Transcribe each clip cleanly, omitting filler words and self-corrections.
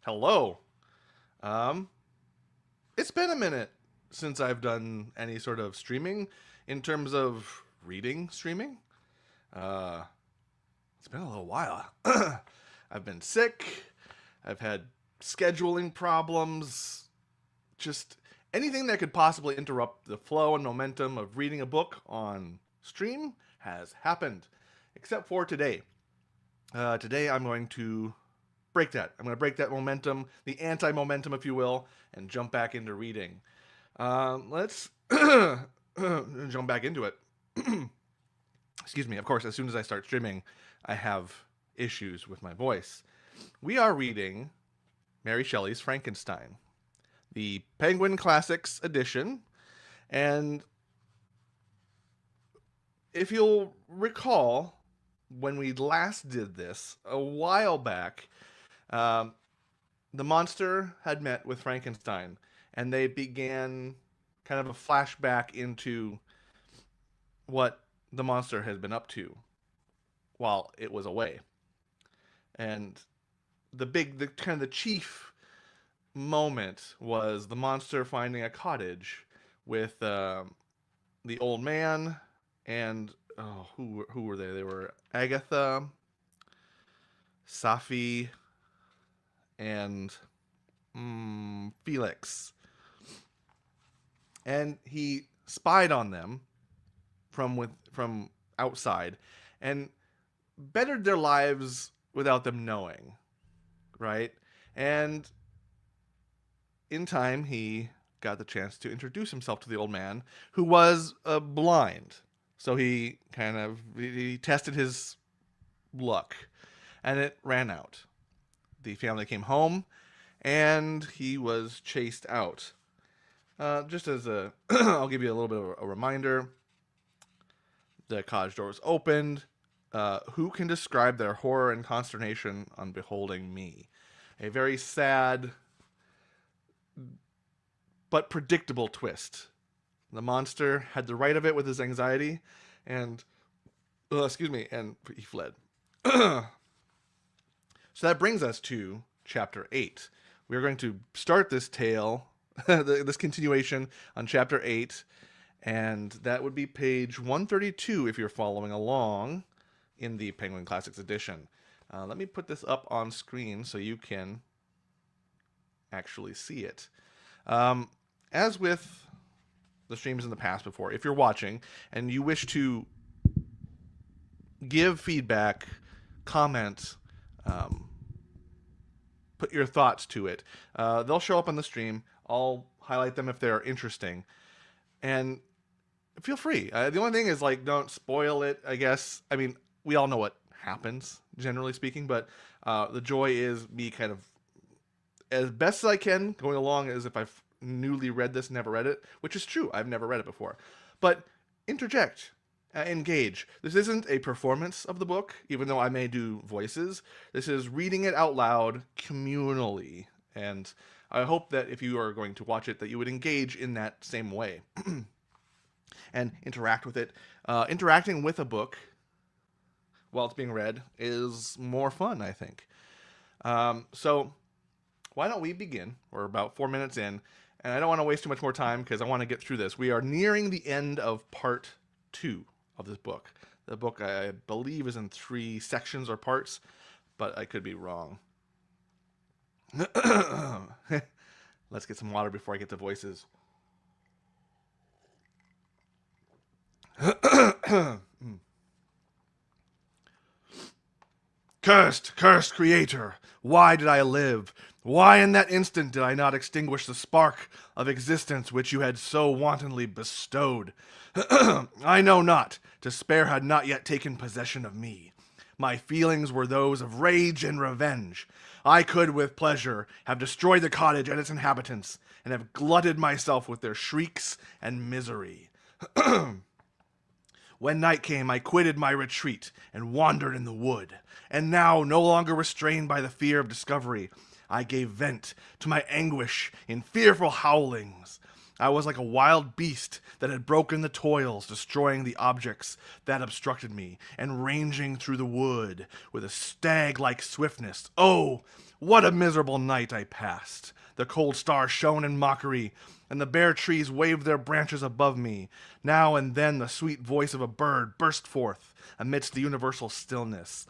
Hello. Um, it's been a minute since I've done any sort of streaming in terms of reading streaming. Uh, it's been a little while. I've been sick. I've had scheduling problems. Just anything that could possibly interrupt the flow and momentum of reading a book on stream has happened, except for today. Today I'm going to break that. I'm going to break that momentum, the anti momentum, if you will, and jump back into reading. Let's jump back into it. Excuse me. Of course, as soon as I start streaming, I have issues with my voice. We are reading Mary Shelley's Frankenstein, the Penguin Classics edition. And if you'll recall, when we last did this a while back, um, the monster had met with Frankenstein, and they began kind of a flashback into what the monster has been up to while it was away. And the kind of the chief moment was the monster finding a cottage with the old man and who were they? They were Agatha, Safi, and Felix, and he spied on them from outside, and bettered their lives without them knowing, right? And in time, he got the chance to introduce himself to the old man, who was blind. So he tested his luck, and it ran out. The family came home, and he was chased out. Just as a, I'll give you a little bit of a reminder. The cottage doors opened. Who can describe their horror and consternation on beholding me? A very sad but predictable twist. The monster had the right of it with his anxiety, and and he fled. So that brings us to chapter 8. We are going to start this tale, this continuation on chapter 8, and that would be page 132 if you're following along in the Penguin Classics edition. Let me put this up on screen so you can actually see it. As with the streams in the past before, if you're watching and you wish to give feedback, comment, put your thoughts to it, they'll show up on the stream. I'll highlight them if they're interesting. And feel free. The only thing is, like, don't spoil it, I guess. I mean, we all know what happens, generally speaking, but the joy is me kind of, as best as I can, going along as if I've newly read this, never read it, which is true. I've never read it before. But interject, engage. This isn't a performance of the book, even though I may do voices. This is reading it out loud communally. And I hope that if you are going to watch it, that you would engage in that same way and interact with it. Interacting with a book while it's being read is more fun, I think. So why don't we begin? We're about 4 minutes in, and I don't want to waste too much more time because I want to get through this. We are nearing the end of part 2 of this book. The book, I believe, is in 3 sections or parts, but I could be wrong. Let's get some water before I get to voices. Cursed, cursed creator, why did I live? Why in that instant did I not extinguish the spark of existence which you had so wantonly bestowed? I know not. Despair had not yet taken possession of me. My feelings were those of rage and revenge. I could, with pleasure, have destroyed the cottage and its inhabitants, and have glutted myself with their shrieks and misery. When night came, I quitted my retreat and wandered in the wood, and now, no longer restrained by the fear of discovery, I gave vent to my anguish in fearful howlings. I was like a wild beast that had broken the toils, destroying the objects that obstructed me, and ranging through the wood with a stag-like swiftness. Oh, what a miserable night I passed! The cold stars shone in mockery, and the bare trees waved their branches above me. Now and then the sweet voice of a bird burst forth amidst the universal stillness.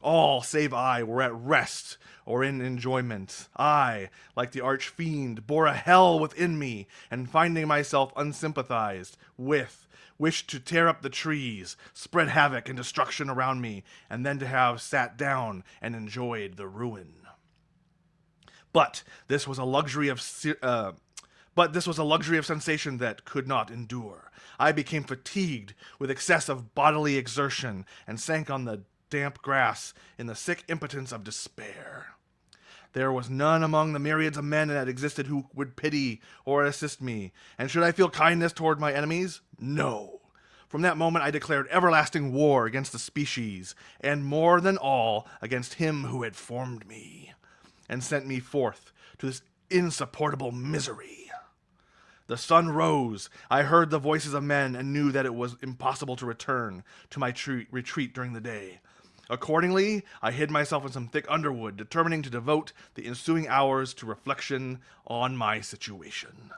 All, save I, were at rest or in enjoyment. I, like the arch-fiend, bore a hell within me, and finding myself unsympathized with, wished to tear up the trees, spread havoc and destruction around me, and then to have sat down and enjoyed the ruin. But this was a luxury of sensation that could not endure. I became fatigued with excessive bodily exertion and sank on the damp grass in the sick impotence of despair. There was none among the myriads of men that existed who would pity or assist me, and should I feel kindness toward my enemies? No. From that moment I declared everlasting war against the species, and more than all, against him who had formed me, and sent me forth to this insupportable misery. The sun rose. I heard the voices of men and knew that it was impossible to return to my retreat during the day. Accordingly, I hid myself in some thick underwood, determining to devote the ensuing hours to reflection on my situation.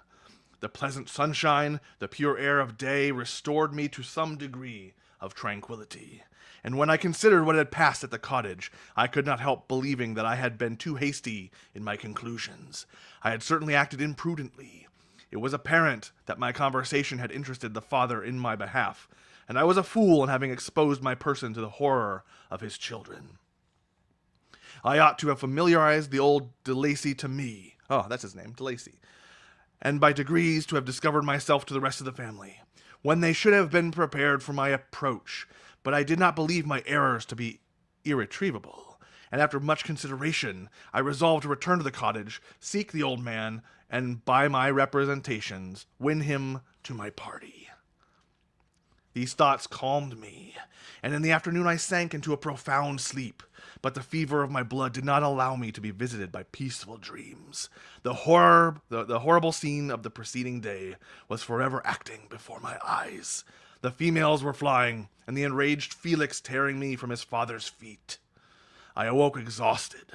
The pleasant sunshine, the pure air of day restored me to some degree of tranquility. And when I considered what had passed at the cottage, I could not help believing that I had been too hasty in my conclusions. I had certainly acted imprudently. It was apparent that my conversation had interested the father in my behalf, and I was a fool in having exposed my person to the horror of his children. I ought to have familiarized the old De Lacy to me. Oh, that's his name, De Lacy. And by degrees to have discovered myself to the rest of the family, when they should have been prepared for my approach. But I did not believe my errors to be irretrievable, and after much consideration, I resolved to return to the cottage, seek the old man, and by my representations, win him to my party. These thoughts calmed me, and in the afternoon I sank into a profound sleep, but the fever of my blood did not allow me to be visited by peaceful dreams. The horrible scene of the preceding day was forever acting before my eyes. The females were flying, and the enraged Felix tearing me from his father's feet. I awoke exhausted,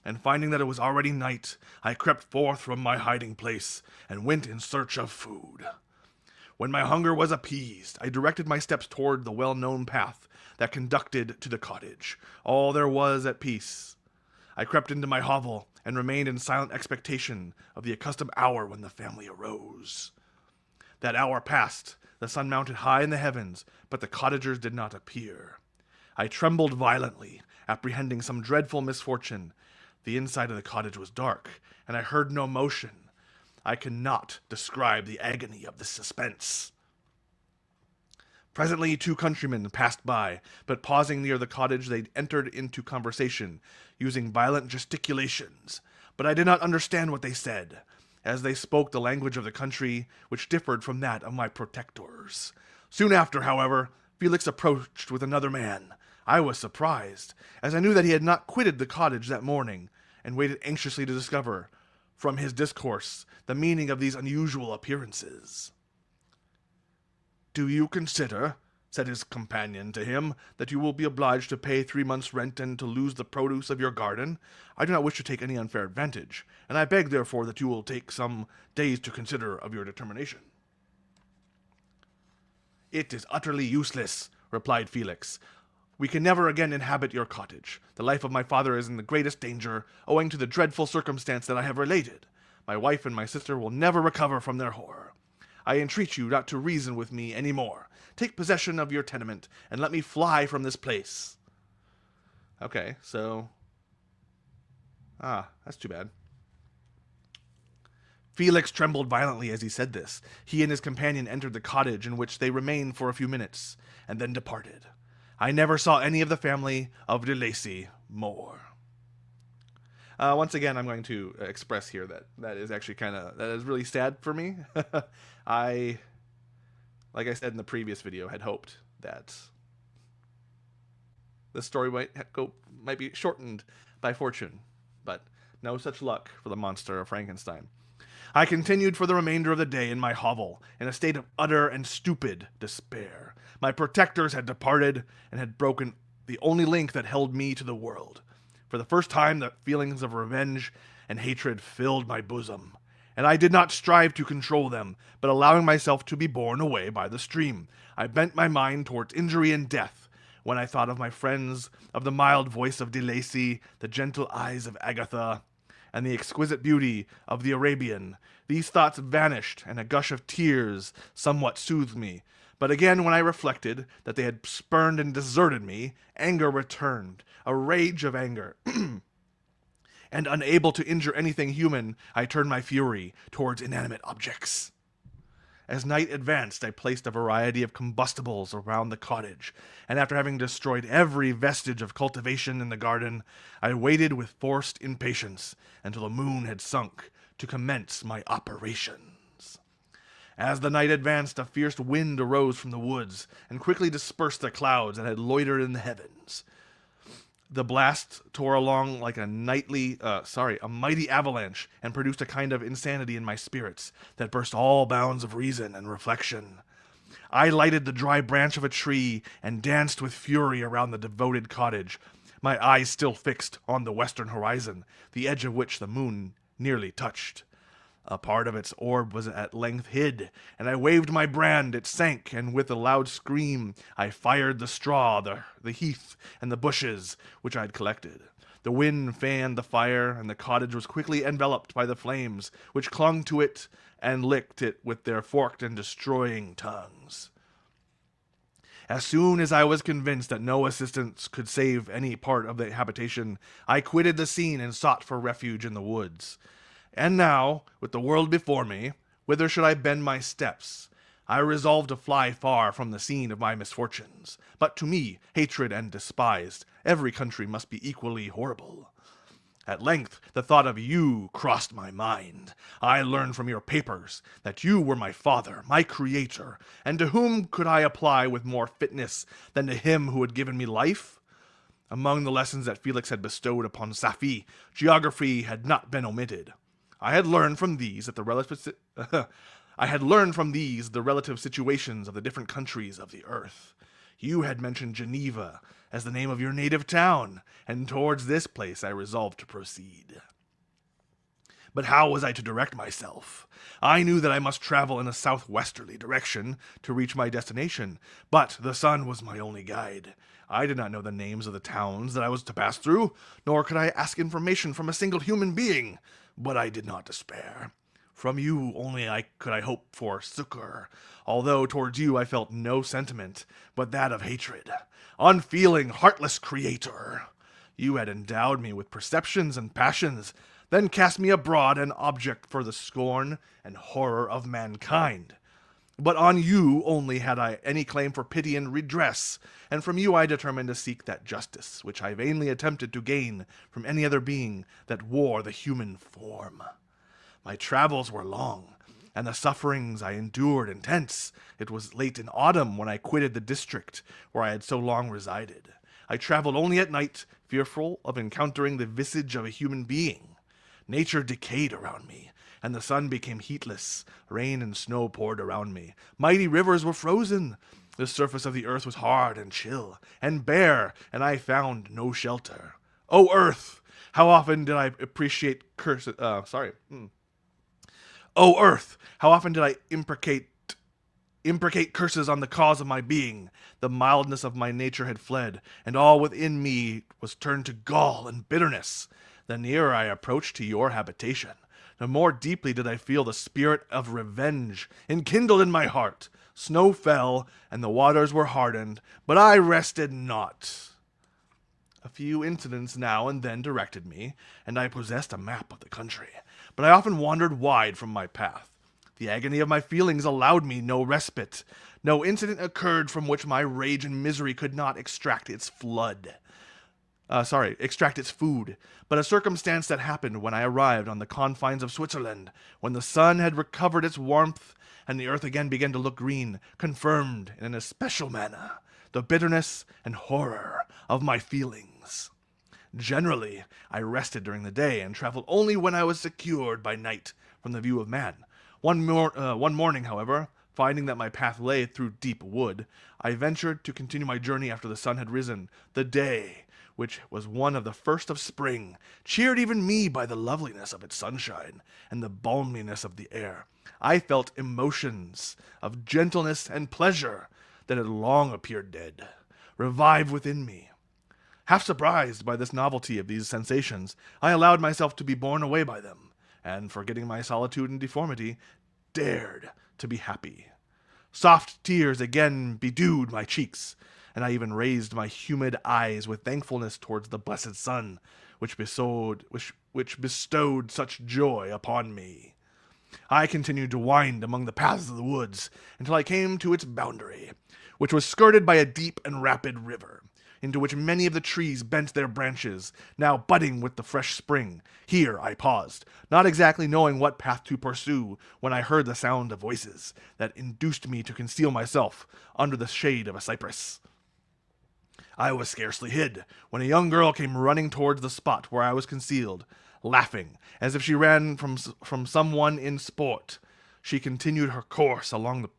and finding that it was already night, I crept forth from my hiding place and went in search of food. When my hunger was appeased, I directed my steps toward the well-known path that conducted to the cottage. All there was at peace. I crept into my hovel and remained in silent expectation of the accustomed hour when the family arose. That hour passed, the sun mounted high in the heavens, but the cottagers did not appear. I trembled violently, apprehending some dreadful misfortune. The inside of the cottage was dark, and I heard no motion. I cannot describe the agony of this suspense. Presently 2 countrymen passed by, but pausing near the cottage they entered into conversation, using violent gesticulations. But I did not understand what they said, as they spoke the language of the country, which differed from that of my protectors. Soon after, however, Felix approached with another man. I was surprised, as I knew that he had not quitted the cottage that morning, and waited anxiously to discover, from his discourse, the meaning of these unusual appearances. "Do you consider," said his companion to him, "that you will be obliged to pay 3 months' rent and to lose the produce of your garden? I do not wish to take any unfair advantage, and I beg, therefore, that you will take some days to consider of your determination." "It is utterly useless," replied Felix. "We can never again inhabit your cottage. The life of my father is in the greatest danger, owing to the dreadful circumstance that I have related. My wife and my sister will never recover from their horror. I entreat you not to reason with me any more. Take possession of your tenement, and let me fly from this place." Okay, so... that's too bad. Felix trembled violently as he said this. He and his companion entered the cottage, in which they remained for a few minutes, and then departed. I never saw any of the family of De Lacy more. Once again, I'm going to express here that is actually that is really sad for me. Like I said in the previous video, had hoped that the story might be shortened by fortune, but no such luck for the monster of Frankenstein. I continued for the remainder of the day in my hovel, in a state of utter and stupid despair. My protectors had departed, and had broken the only link that held me to the world. For the first time, the feelings of revenge and hatred filled my bosom, and I did not strive to control them, but allowing myself to be borne away by the stream, I bent my mind towards injury and death. When I thought of my friends, of the mild voice of De Lacy, the gentle eyes of Agatha, and the exquisite beauty of the Arabian, these thoughts vanished, and a gush of tears somewhat soothed me. But again, when I reflected that they had spurned and deserted me, anger returned, a rage of anger. And unable to injure anything human, I turned my fury towards inanimate objects. As night advanced, I placed a variety of combustibles around the cottage, and after having destroyed every vestige of cultivation in the garden, I waited with forced impatience until the moon had sunk to commence my operations. As the night advanced, a fierce wind arose from the woods, and quickly dispersed the clouds that had loitered in the heavens. The blast tore along like a mighty avalanche, and produced a kind of insanity in my spirits that burst all bounds of reason and reflection. I lighted the dry branch of a tree and danced with fury around the devoted cottage, my eyes still fixed on the western horizon, the edge of which the moon nearly touched. A part of its orb was at length hid, and I waved my brand. It sank, and with a loud scream I fired the straw, the heath, and the bushes which I had collected. The wind fanned the fire, and the cottage was quickly enveloped by the flames, which clung to it and licked it with their forked and destroying tongues. As soon as I was convinced that no assistance could save any part of the habitation, I quitted the scene and sought for refuge in the woods. And now, with the world before me, whither should I bend my steps? I resolved to fly far from the scene of my misfortunes. But to me, hatred and despised, every country must be equally horrible. At length, the thought of you crossed my mind. I learned from your papers that you were my father, my creator, and to whom could I apply with more fitness than to him who had given me life? Among the lessons that Felix had bestowed upon Safie, geography had not been omitted. I had learned from these the relative situations of the different countries of the earth. You had mentioned Geneva as the name of your native town, and towards this place I resolved to proceed. But how was I to direct myself? I knew that I must travel in a southwesterly direction to reach my destination, but the sun was my only guide. I did not know the names of the towns that I was to pass through, nor could I ask information from a single human being. But I did not despair. From you only could I hope for succor, although towards you I felt no sentiment but that of hatred. Unfeeling, heartless creator! You had endowed me with perceptions and passions, then cast me abroad an object for the scorn and horror of mankind. But on you only had I any claim for pity and redress, and from you I determined to seek that justice which I vainly attempted to gain from any other being that wore the human form. My travels were long, and the sufferings I endured intense. It was late in autumn when I quitted the district where I had so long resided. I traveled only at night, fearful of encountering the visage of a human being. Nature decayed around me, and the sun became heatless. Rain and snow poured around me. Mighty rivers were frozen. The surface of the earth was hard and chill and bare, and I found no shelter. O earth, how often did I appreciate curses? O earth, how often did I imprecate curses on the cause of my being. The mildness of my nature had fled, and all within me was turned to gall and bitterness. The nearer I approached to your habitation, the more deeply did I feel the spirit of revenge enkindled in my heart. Snow fell, and the waters were hardened, but I rested not. A few incidents now and then directed me, and I possessed a map of the country, but I often wandered wide from my path. The agony of my feelings allowed me no respite. No incident occurred from which my rage and misery could not extract its food. But a circumstance that happened when I arrived on the confines of Switzerland, when the sun had recovered its warmth, and the earth again began to look green, confirmed in an especial manner the bitterness and horror of my feelings. Generally, I rested during the day and traveled only when I was secured by night from the view of man. One morning, however, finding that my path lay through deep wood, I ventured to continue my journey after the sun had risen. The day, which was one of the first of spring, cheered even me by the loveliness of its sunshine and the balminess of the air. I felt emotions of gentleness and pleasure that had long appeared dead, revive within me. Half surprised by this novelty of these sensations, I allowed myself to be borne away by them, and, forgetting my solitude and deformity, dared to be happy. Soft tears again bedewed my cheeks, and I even raised my humid eyes with thankfulness towards the blessed sun, which bestowed such joy upon me. I continued to wind among the paths of the woods until I came to its boundary, which was skirted by a deep and rapid river, into which many of the trees bent their branches, now budding with the fresh spring. Here I paused, not exactly knowing what path to pursue, when I heard the sound of voices that induced me to conceal myself under the shade of a cypress. I was scarcely hid, when a young girl came running towards the spot where I was concealed, laughing, as if she ran from someone in sport. She continued her course along the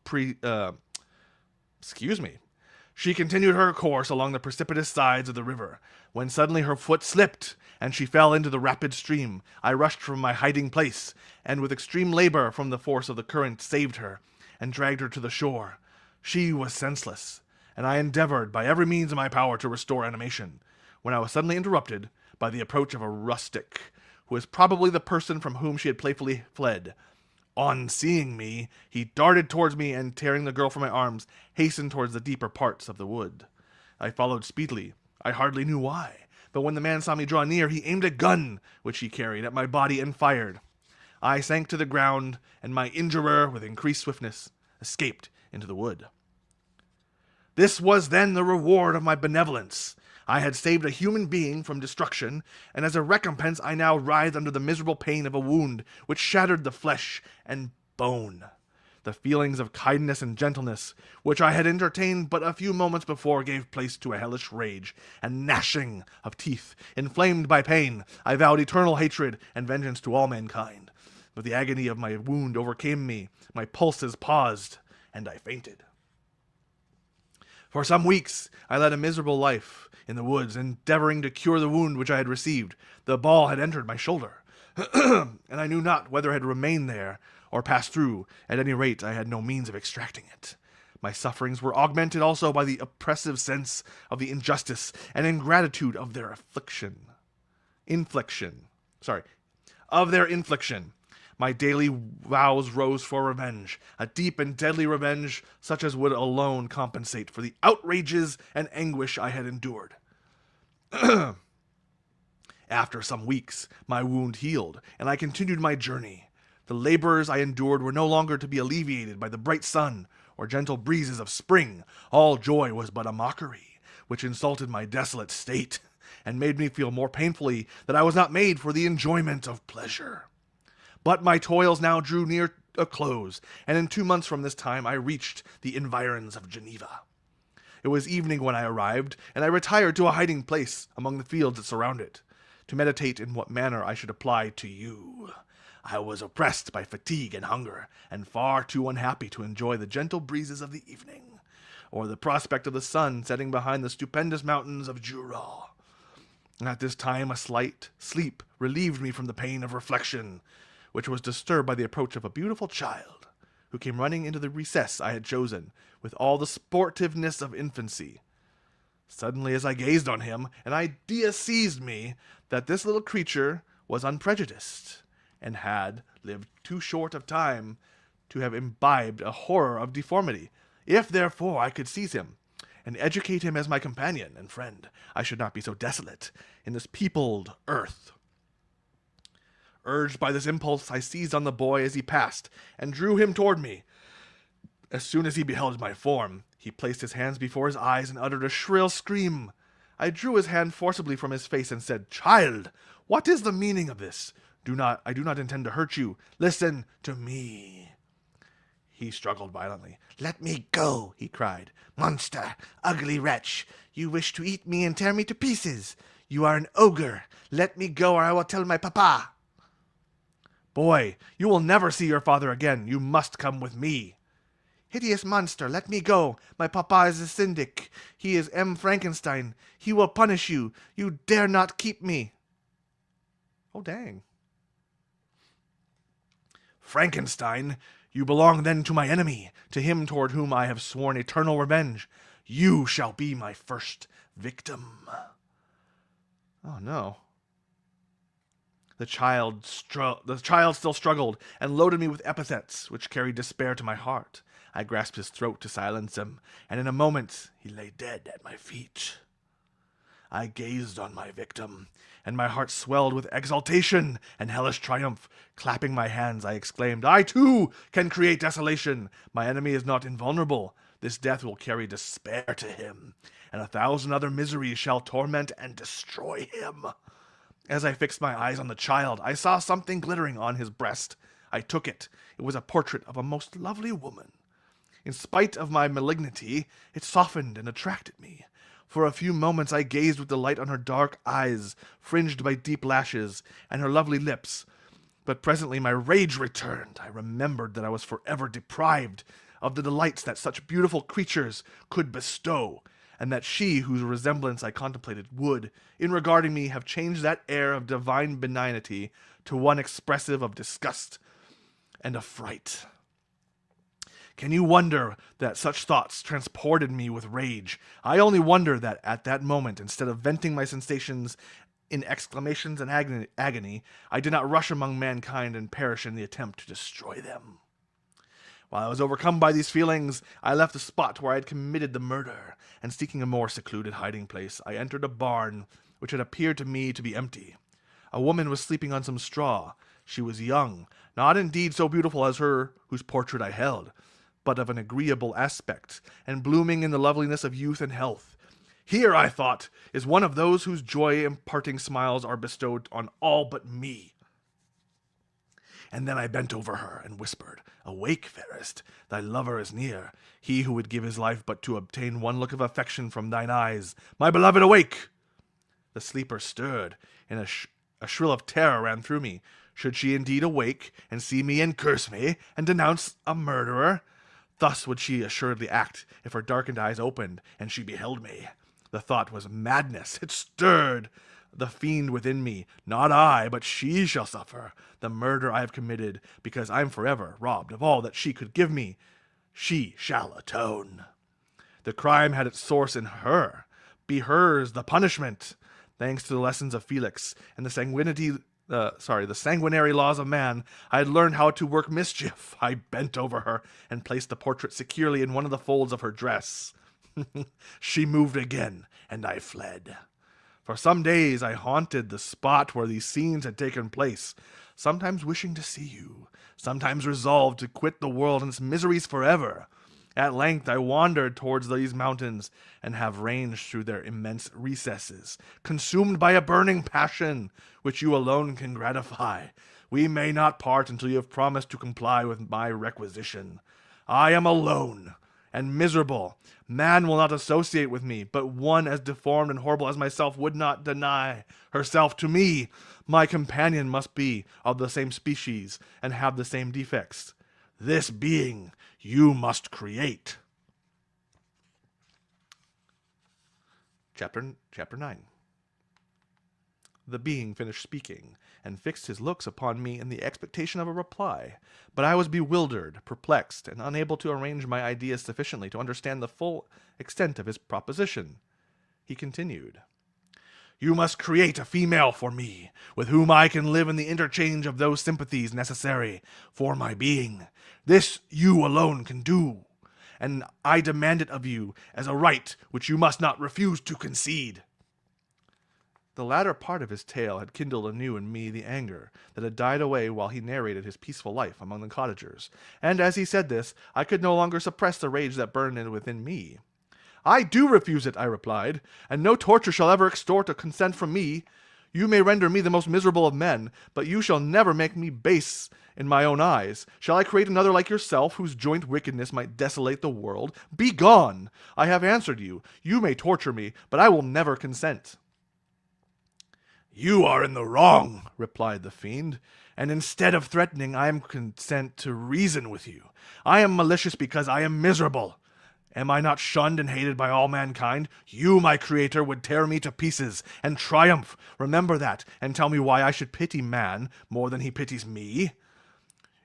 She continued her course along the precipitous sides of the river, when suddenly her foot slipped, and she fell into the rapid stream. I rushed from my hiding place, and with extreme labor from the force of the current saved her, and dragged her to the shore. She was senseless, and I endeavored by every means in my power to restore animation, when I was suddenly interrupted by the approach of a rustic, who was probably the person from whom she had playfully fled. On seeing me, he darted towards me, and tearing the girl from my arms, hastened towards the deeper parts of the wood. I followed speedily. I hardly knew why, but when the man saw me draw near, he aimed a gun, which he carried, at my body and fired. I sank to the ground, and my injurer, with increased swiftness, escaped into the wood. This was then the reward of my benevolence. I had saved a human being from destruction, and as a recompense I now writhed under the miserable pain of a wound which shattered the flesh and bone. The feelings of kindness and gentleness, which I had entertained but a few moments before, gave place to a hellish rage and gnashing of teeth. Inflamed by pain, I vowed eternal hatred and vengeance to all mankind. But the agony of my wound overcame me, my pulses paused, and I fainted. For some weeks I led a miserable life in the woods, endeavoring to cure the wound which I had received. The ball had entered my shoulder, and I knew not whether it had remained there or passed through. At any rate, I had no means of extracting it. My sufferings were augmented also by the oppressive sense of the injustice and ingratitude of their infliction. My daily vows rose for revenge, a deep and deadly revenge, such as would alone compensate for the outrages and anguish I had endured. After some weeks, my wound healed, and I continued my journey. The labors I endured were no longer to be alleviated by the bright sun or gentle breezes of spring. All joy was but a mockery, which insulted my desolate state, and made me feel more painfully that I was not made for the enjoyment of pleasure. But my toils now drew near a close, and in 2 months from this time I reached the environs of Geneva. It was evening when I arrived, and I retired to a hiding place among the fields that surround it, to meditate in what manner I should apply to you. I was oppressed by fatigue and hunger, and far too unhappy to enjoy the gentle breezes of the evening, or the prospect of the sun setting behind the stupendous mountains of Jura. At this time a slight sleep relieved me from the pain of reflection, which was disturbed by the approach of a beautiful child, who came running into the recess I had chosen, with all the sportiveness of infancy. Suddenly, as I gazed on him, an idea seized me that this little creature was unprejudiced, and had lived too short of time to have imbibed a horror of deformity. If, therefore, I could seize him, and educate him as my companion and friend, I should not be so desolate in this peopled earth. Urged by this impulse, I seized on the boy as he passed, and drew him toward me. As soon as he beheld my form, he placed his hands before his eyes and uttered a shrill scream. I drew his hand forcibly from his face and said, "Child, what is the meaning of this? I do not intend to hurt you. Listen to me." He struggled violently. "Let me go," he cried. "Monster, ugly wretch, you wish to eat me and tear me to pieces. You are an ogre. Let me go or I will tell my papa. Boy, you will never see your father again. You must come with me. Hideous monster, let me go. My papa is a syndic. He is M. Frankenstein. He will punish you. You dare not keep me. Oh, dang. Frankenstein, you belong then to my enemy, to him toward whom I have sworn eternal revenge. You shall be my first victim. Oh, no. The child still struggled and loaded me with epithets which carried despair to my heart. I grasped his throat to silence him, and in a moment he lay dead at my feet. I gazed on my victim, and my heart swelled with exultation and hellish triumph. Clapping my hands, I exclaimed, I too can create desolation. My enemy is not invulnerable. This death will carry despair to him, and 1,000 other miseries shall torment and destroy him. As I fixed my eyes on the child, I saw something glittering on his breast. I took it. It was a portrait of a most lovely woman. In spite of my malignity, it softened and attracted me. For a few moments I gazed with delight on her dark eyes, fringed by deep lashes, and her lovely lips. But presently my rage returned. I remembered that I was forever deprived of the delights that such beautiful creatures could bestow, and that she whose resemblance I contemplated would, in regarding me, have changed that air of divine benignity to one expressive of disgust and affright. Can you wonder that such thoughts transported me with rage? I only wonder that at that moment, instead of venting my sensations in exclamations and agony, I did not rush among mankind and perish in the attempt to destroy them. While I was overcome by these feelings, I left the spot where I had committed the murder, and seeking a more secluded hiding place, I entered a barn which had appeared to me to be empty. A woman was sleeping on some straw. She was young, not indeed so beautiful as her whose portrait I held, but of an agreeable aspect, and blooming in the loveliness of youth and health. Here, I thought, is one of those whose joy-imparting smiles are bestowed on all but me. And then I bent over her and whispered, Awake, fairest, thy lover is near, he who would give his life but to obtain one look of affection from thine eyes. My beloved, awake! The sleeper stirred, and a shrill of terror ran through me. Should she indeed awake, and see me and curse me, and denounce a murderer? Thus would she assuredly act if her darkened eyes opened, and she beheld me. The thought was madness. It stirred the fiend within me. Not I, but she shall suffer the murder I have committed, because I'm forever robbed of all that she could give me. She shall atone. The crime had its source in her. Be hers the punishment. Thanks to the lessons of Felix and the sanguinary laws of man, I had learned how to work mischief. I bent over her and placed the portrait securely in one of the folds of her dress. She moved again, and I fled. For some days I haunted the spot where these scenes had taken place, sometimes wishing to see you, sometimes resolved to quit the world and its miseries forever. At length I wandered towards these mountains, and have ranged through their immense recesses, consumed by a burning passion, which you alone can gratify. We may not part until you have promised to comply with my requisition. I am alone and miserable. Man will not associate with me, but one as deformed and horrible as myself would not deny herself to me. My companion must be of the same species and have the same defects. This being you must create. Chapter 9. The being finished speaking, and fixed his looks upon me in the expectation of a reply, but I was bewildered, perplexed, and unable to arrange my ideas sufficiently to understand the full extent of his proposition. He continued, You must create a female for me, with whom I can live in the interchange of those sympathies necessary for my being. This you alone can do, and I demand it of you as a right which you must not refuse to concede. The latter part of his tale had kindled anew in me the anger that had died away while he narrated his peaceful life among the cottagers, and as he said this, I could no longer suppress the rage that burned within me. I do refuse it, I replied, and no torture shall ever extort a consent from me. You may render me the most miserable of men, but you shall never make me base in my own eyes. Shall I create another like yourself, whose joint wickedness might desolate the world? Be gone! I have answered you. You may torture me, but I will never consent. You are in the wrong, replied the fiend, and instead of threatening, I am content to reason with you. I am malicious because I am miserable. Am I not shunned and hated by all mankind? You, my creator, would tear me to pieces and triumph. Remember that, and tell me why I should pity man more than he pities me.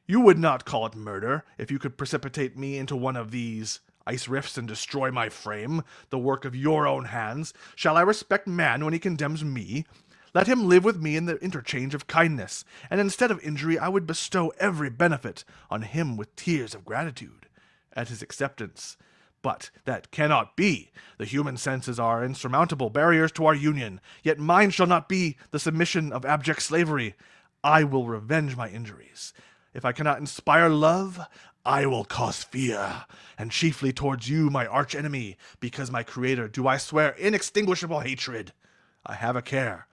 You would not call it murder if you could precipitate me into one of these ice rifts and destroy my frame, the work of your own hands. Shall I respect man when he condemns me? Let him live with me in the interchange of kindness, and instead of injury I would bestow every benefit on him with tears of gratitude at his acceptance. But that cannot be. The human senses are insurmountable barriers to our union, yet mine shall not be the submission of abject slavery. I will revenge my injuries. If I cannot inspire love, I will cause fear, and chiefly towards you, my arch-enemy, because my creator do I swear inextinguishable hatred. I have a care.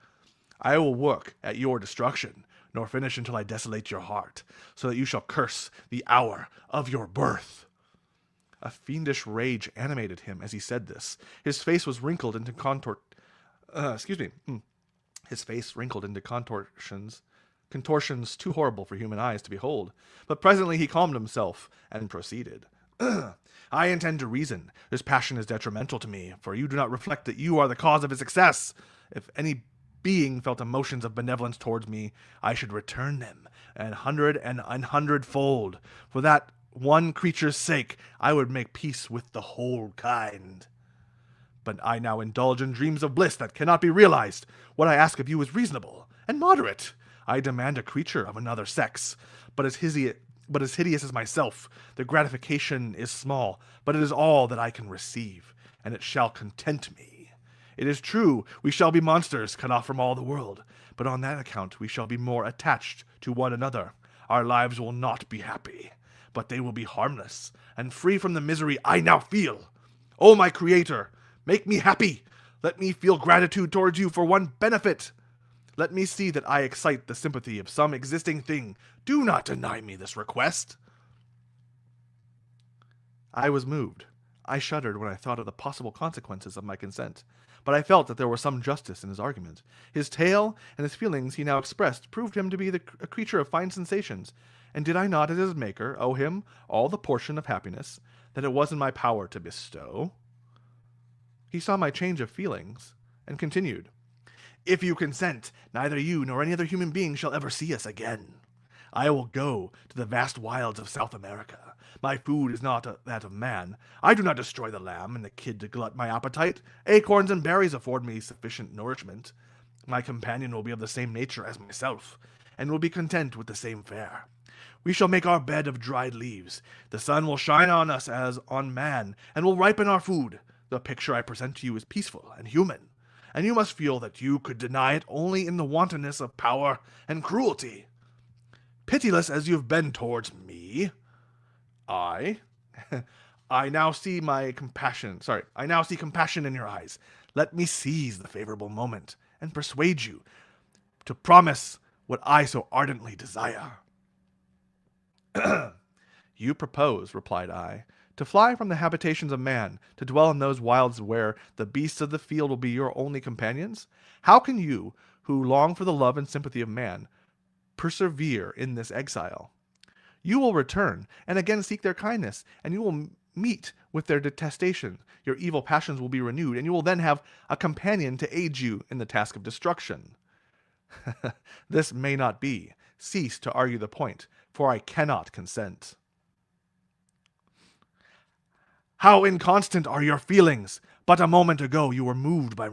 I will work at your destruction, nor finish until I desolate your heart, so that you shall curse the hour of your birth. A fiendish rage animated him as he said this. His face was wrinkled into His face wrinkled into contortions too horrible for human eyes to behold. But presently he calmed himself and proceeded. I intend to reason. This passion is detrimental to me, for you do not reflect that you are the cause of his success. If any being felt emotions of benevolence towards me, I should return them 100 For that one creature's sake, I would make peace with the whole kind. But I now indulge in dreams of bliss that cannot be realized. What I ask of you is reasonable and moderate. I demand a creature of another sex, but as hideous as myself. The gratification is small, but it is all that I can receive, and it shall content me. It is true, we shall be monsters, cut off from all the world, but on that account we shall be more attached to one another. Our lives will not be happy, but they will be harmless, and free from the misery I now feel. O my Creator, make me happy. Let me feel gratitude towards you for one benefit. Let me see that I excite the sympathy of some existing thing. Do not deny me this request. I was moved. I shuddered when I thought of the possible consequences of my consent, but I felt that there was some justice in his argument. His tale and his feelings he now expressed proved him to be a creature of fine sensations, and did I not, as his maker, owe him all the portion of happiness that it was in my power to bestow? He saw my change of feelings, and continued, If you consent, neither you nor any other human being shall ever see us again. I will go to the vast wilds of South America. My food is not that of man. I do not destroy the lamb and the kid to glut my appetite. Acorns and berries afford me sufficient nourishment. My companion will be of the same nature as myself, and will be content with the same fare. We shall make our bed of dried leaves. The sun will shine on us as on man, and will ripen our food. The picture I present to you is peaceful and human, and you must feel that you could deny it only in the wantonness of power and cruelty. Pitiless as you have been towards me, I now see compassion in your eyes. Let me seize the favorable moment and persuade you to promise what I so ardently desire. You propose, replied I, to fly from the habitations of man, to dwell in those wilds where the beasts of the field will be your only companions? How can you, who long for the love and sympathy of man, persevere in this exile? You will return, and again seek their kindness, and you will meet with their detestation. Your evil passions will be renewed, and you will then have a companion to aid you in the task of destruction. This may not be. Cease to argue the point, for I cannot consent. How inconstant are your feelings! But a moment ago you were moved by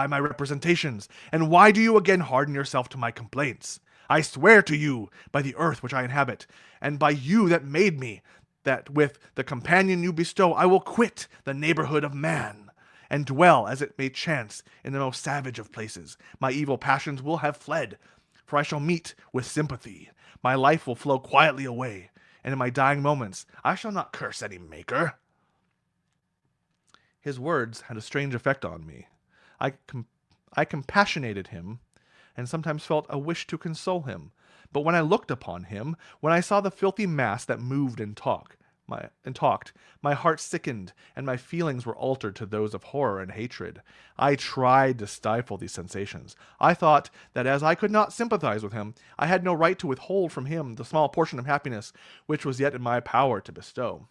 my representations, and why do you again harden yourself to my complaints? I swear to you, by the earth which I inhabit, and by you that made me, that with the companion you bestow I will quit the neighborhood of man, and dwell, as it may chance, in the most savage of places. My evil passions will have fled, for I shall meet with sympathy. My life will flow quietly away, and in my dying moments I shall not curse any maker. His words had a strange effect on me. I compassionated him, and sometimes felt a wish to console him. But when I looked upon him, when I saw the filthy mass that moved and talked, my heart sickened, and my feelings were altered to those of horror and hatred. I tried to stifle these sensations. I thought that as I could not sympathize with him, I had no right to withhold from him the small portion of happiness which was yet in my power to bestow.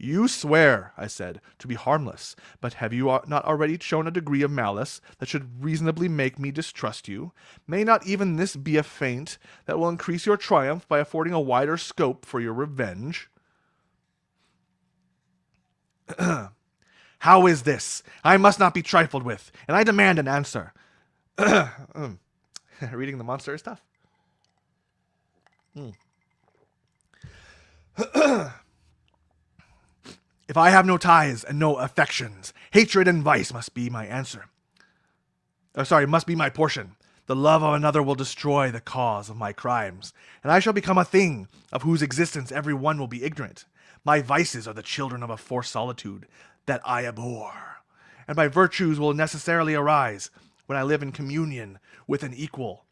You swear, I said, to be harmless, but have you not already shown a degree of malice that should reasonably make me distrust you? May not even this be a feint that will increase your triumph by affording a wider scope for your revenge? How is this? I must not be trifled with, and I demand an answer. Reading the monster is tough. If I have no ties and no affections, hatred and vice must be my answer. Must be my portion. The love of another will destroy the cause of my crimes, and I shall become a thing of whose existence every one will be ignorant. My vices are the children of a forced solitude that I abhor, and my virtues will necessarily arise when I live in communion with an equal.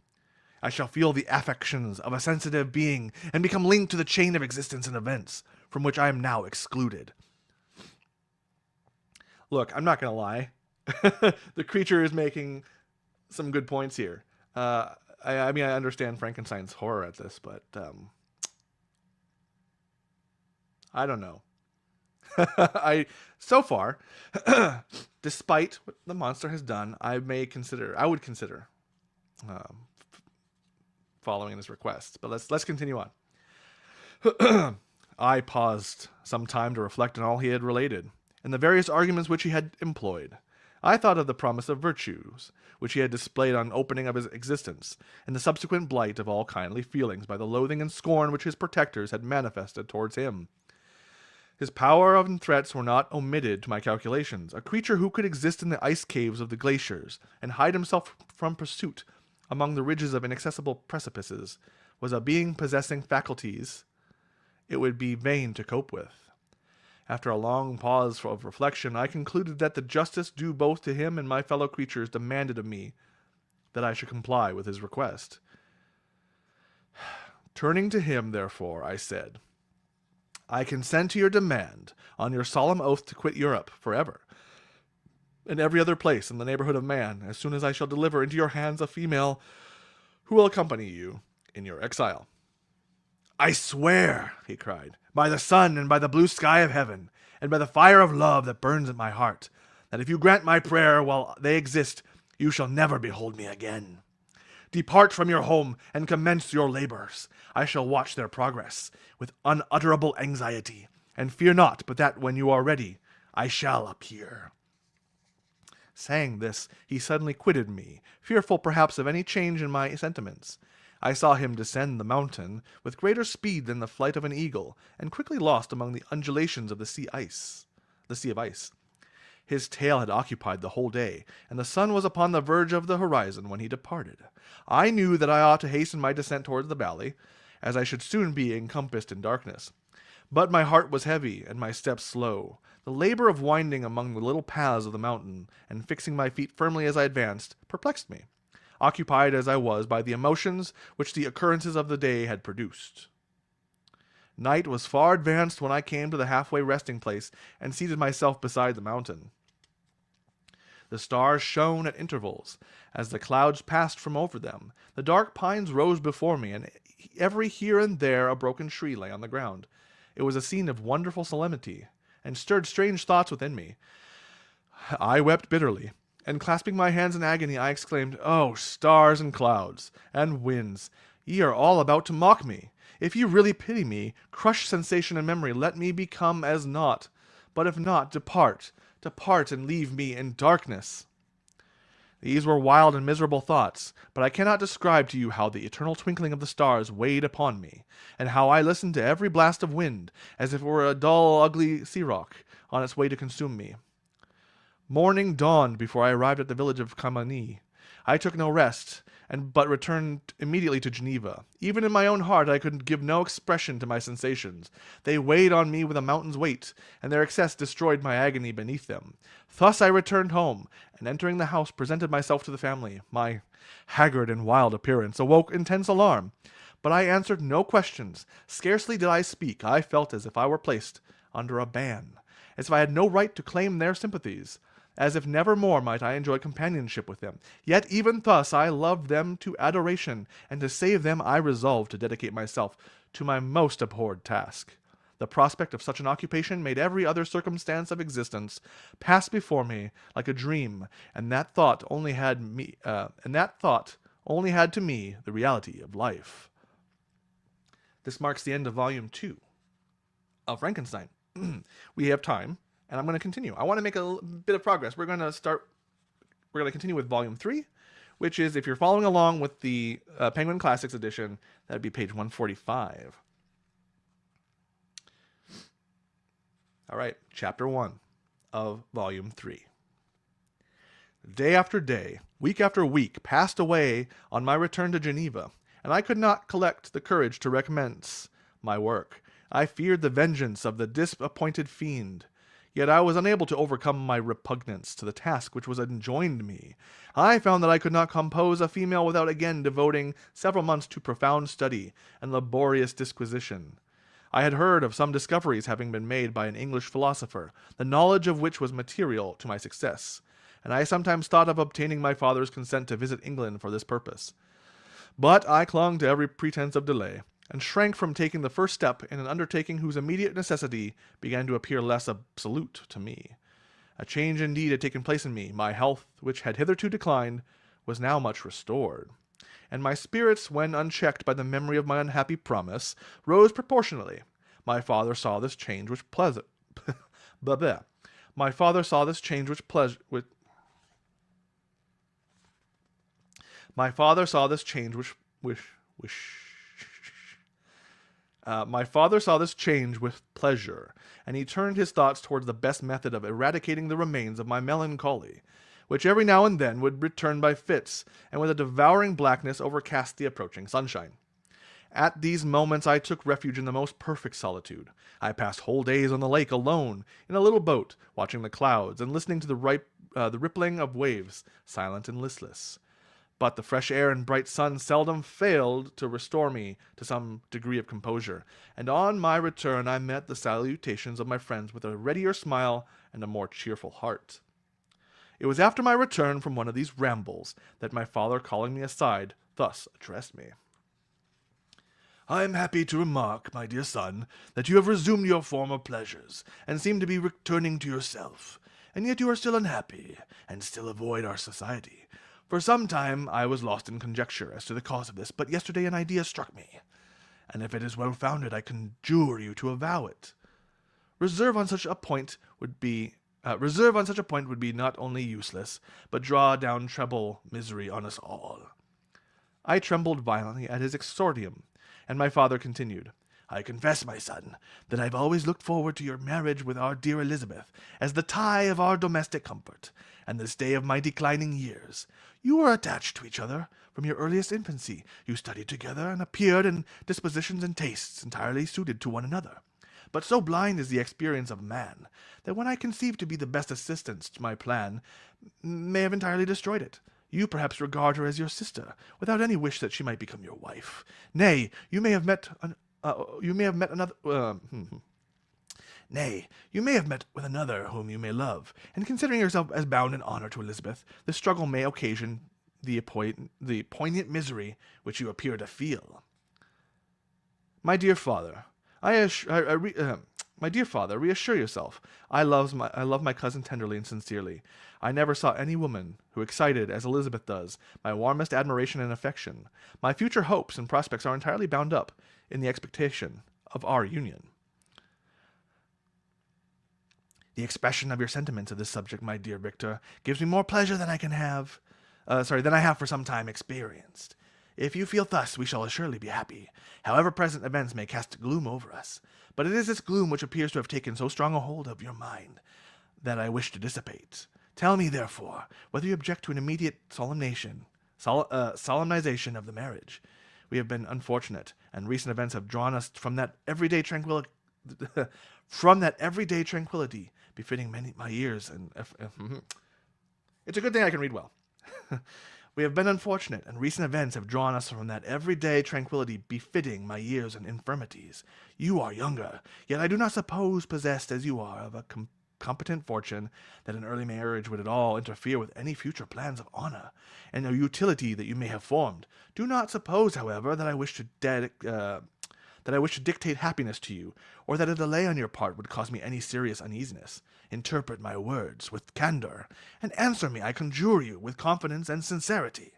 I shall feel the affections of a sensitive being and become linked to the chain of existence and events from which I am now excluded. Look, I'm not going to lie. The creature is making some good points here. I mean, I understand Frankenstein's horror at this, but I don't know. So far, despite what the monster has done, I would consider following his request. But let's continue on. I paused some time to reflect on all he had related, and the various arguments which he had employed. I thought of the promise of virtues, which he had displayed on opening of his existence, and the subsequent blight of all kindly feelings by the loathing and scorn which his protectors had manifested towards him. His power and threats were not omitted to my calculations. A creature who could exist in the ice caves of the glaciers, and hide himself from pursuit among the ridges of inaccessible precipices, was a being possessing faculties it would be vain to cope with. After a long pause of reflection, I concluded that the justice due both to him and my fellow creatures demanded of me that I should comply with his request. Turning to him, therefore, I said, I consent to your demand, on your solemn oath to quit Europe forever, and every other place in the neighborhood of man, as soon as I shall deliver into your hands a female who will accompany you in your exile. I swear, he cried, by the sun and by the blue sky of heaven, and by the fire of love that burns at my heart, that if you grant my prayer while they exist, you shall never behold me again. Depart from your home and commence your labors. I shall watch their progress with unutterable anxiety, and fear not but that when you are ready, I shall appear. Saying this, he suddenly quitted me, fearful perhaps of any change in my sentiments. I saw him descend the mountain with greater speed than the flight of an eagle, and quickly lost among the undulations of the sea of ice. His tail had occupied the whole day, and the sun was upon the verge of the horizon when he departed. I knew that I ought to hasten my descent towards the valley, as I should soon be encompassed in darkness. But my heart was heavy, and my steps slow. The labor of winding among the little paths of the mountain, and fixing my feet firmly as I advanced, perplexed me, occupied as I was by the emotions which the occurrences of the day had produced. Night was far advanced when I came to the halfway resting place and seated myself beside the mountain. The stars shone at intervals as the clouds passed from over them. The dark pines rose before me, and every here and there a broken tree lay on the ground. It was a scene of wonderful solemnity, and stirred strange thoughts within me. I wept bitterly, and clasping my hands in agony, I exclaimed, "O stars and clouds, and winds, ye are all about to mock me. If ye really pity me, crush sensation and memory, let me become as naught. But if not, depart, and leave me in darkness." These were wild and miserable thoughts, but I cannot describe to you how the eternal twinkling of the stars weighed upon me, and how I listened to every blast of wind, as if it were a dull, ugly sea-rock on its way to consume me. Morning dawned before I arrived at the village of Chamonix. I took no rest, but returned immediately to Geneva. Even in my own heart I could give no expression to my sensations. They weighed on me with a mountain's weight, and their excess destroyed my agony beneath them. Thus I returned home, and entering the house presented myself to the family. My haggard and wild appearance awoke intense alarm. But I answered no questions. Scarcely did I speak. I felt as if I were placed under a ban, as if I had no right to claim their sympathies, as if never more might I enjoy companionship with them. Yet even thus I loved them to adoration, and to save them I resolved to dedicate myself to my most abhorred task. The prospect of such an occupation made every other circumstance of existence pass before me like a dream, and that thought only had to me the reality of life. This marks the end of Volume 2 of Frankenstein. We have time, and I'm going to continue. I want to make a bit of progress. We're going to continue with Volume 3, which is, if you're following along with the Penguin Classics edition, that would be page 145. All right, Chapter 1 of Volume 3. Day after day, week after week, passed away on my return to Geneva, and I could not collect the courage to recommence my work. I feared the vengeance of the disappointed fiend, yet I was unable to overcome my repugnance to the task which was enjoined me. I found that I could not compose a female without again devoting several months to profound study and laborious disquisition. I had heard of some discoveries having been made by an English philosopher, the knowledge of which was material to my success, and I sometimes thought of obtaining my father's consent to visit England for this purpose. But I clung to every pretense of delay, and shrank from taking the first step in an undertaking whose immediate necessity began to appear less absolute to me. A change indeed had taken place in me. My health, which had hitherto declined, was now much restored, and my spirits, when unchecked by the memory of my unhappy promise, rose proportionally. My father saw this change which My father saw this change which My father saw this change My father saw this change with pleasure, and he turned his thoughts towards the best method of eradicating the remains of my melancholy, which every now and then would return by fits, and with a devouring blackness overcast the approaching sunshine. At these moments I took refuge in the most perfect solitude. I passed whole days on the lake alone, in a little boat, watching the clouds, and listening to the rippling of waves, silent and listless. But the fresh air and bright sun seldom failed to restore me to some degree of composure, and on my return I met the salutations of my friends with a readier smile and a more cheerful heart. It was after my return from one of these rambles that my father, calling me aside, thus addressed me. "I am happy to remark, my dear son, that you have resumed your former pleasures, and seem to be returning to yourself, and yet you are still unhappy, and still avoid our society. For some time I was lost in conjecture as to the cause of this, but yesterday an idea struck me, and if it is well-founded I conjure you to avow it. Reserve on such a point would be not only useless, but draw down treble misery on us all." I trembled violently at his exordium, and my father continued, "I confess, my son, that I have always looked forward to your marriage with our dear Elizabeth as the tie of our domestic comfort, and the stay of my declining years. You were attached to each other from your earliest infancy. You studied together, and appeared in dispositions and tastes entirely suited to one another. But so blind is the experience of man, that when I conceived to be the best assistance to my plan, may have entirely destroyed it. You perhaps regard her as your sister, without any wish that she might become your wife. Nay, you may have met with another whom you may love, and considering yourself as bound in honor to Elizabeth, the struggle may occasion the poignant misery which you appear to feel. My dear father, reassure yourself. I love my cousin tenderly and sincerely. I never saw any woman who excited, as Elizabeth does, my warmest admiration and affection. My future hopes and prospects are entirely bound up in the expectation of our union. The expression of your sentiments of this subject, my dear Victor, gives me more pleasure than I have for some time experienced. If you feel thus, we shall assuredly be happy, however present events may cast gloom over us. But it is this gloom which appears to have taken so strong a hold of your mind that I wish to dissipate. Tell me, therefore, whether you object to an immediate solemnization of the marriage. We have been unfortunate, and recent events have drawn us from that everyday tranquility befitting my years. And it's a good thing I can read well. We have been unfortunate, and recent events have drawn us from that everyday tranquility befitting my years and infirmities. You are younger, yet I do not suppose, possessed as you are of a competent fortune, that an early marriage would at all interfere with any future plans of honor and the utility that you may have formed. Do not suppose, however, that I wish to dictate happiness to you, or that a delay on your part would cause me any serious uneasiness. Interpret my words with candor, and answer me, I conjure you, with confidence and sincerity.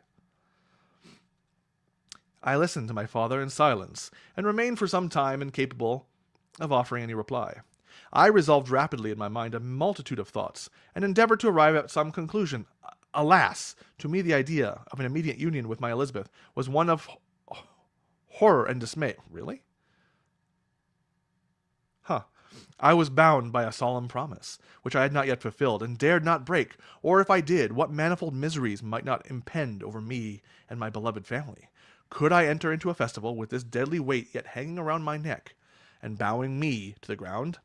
I listened to my father in silence, and remained for some time incapable of offering any reply. I resolved rapidly in my mind a multitude of thoughts, and endeavored to arrive at some conclusion. Alas, to me the idea of an immediate union with my Elizabeth was one of horror and dismay. Really? I was bound by a solemn promise, which I had not yet fulfilled, and dared not break, or if I did, what manifold miseries might not impend over me and my beloved family. Could I enter into a festival with this deadly weight yet hanging around my neck, and bowing me to the ground?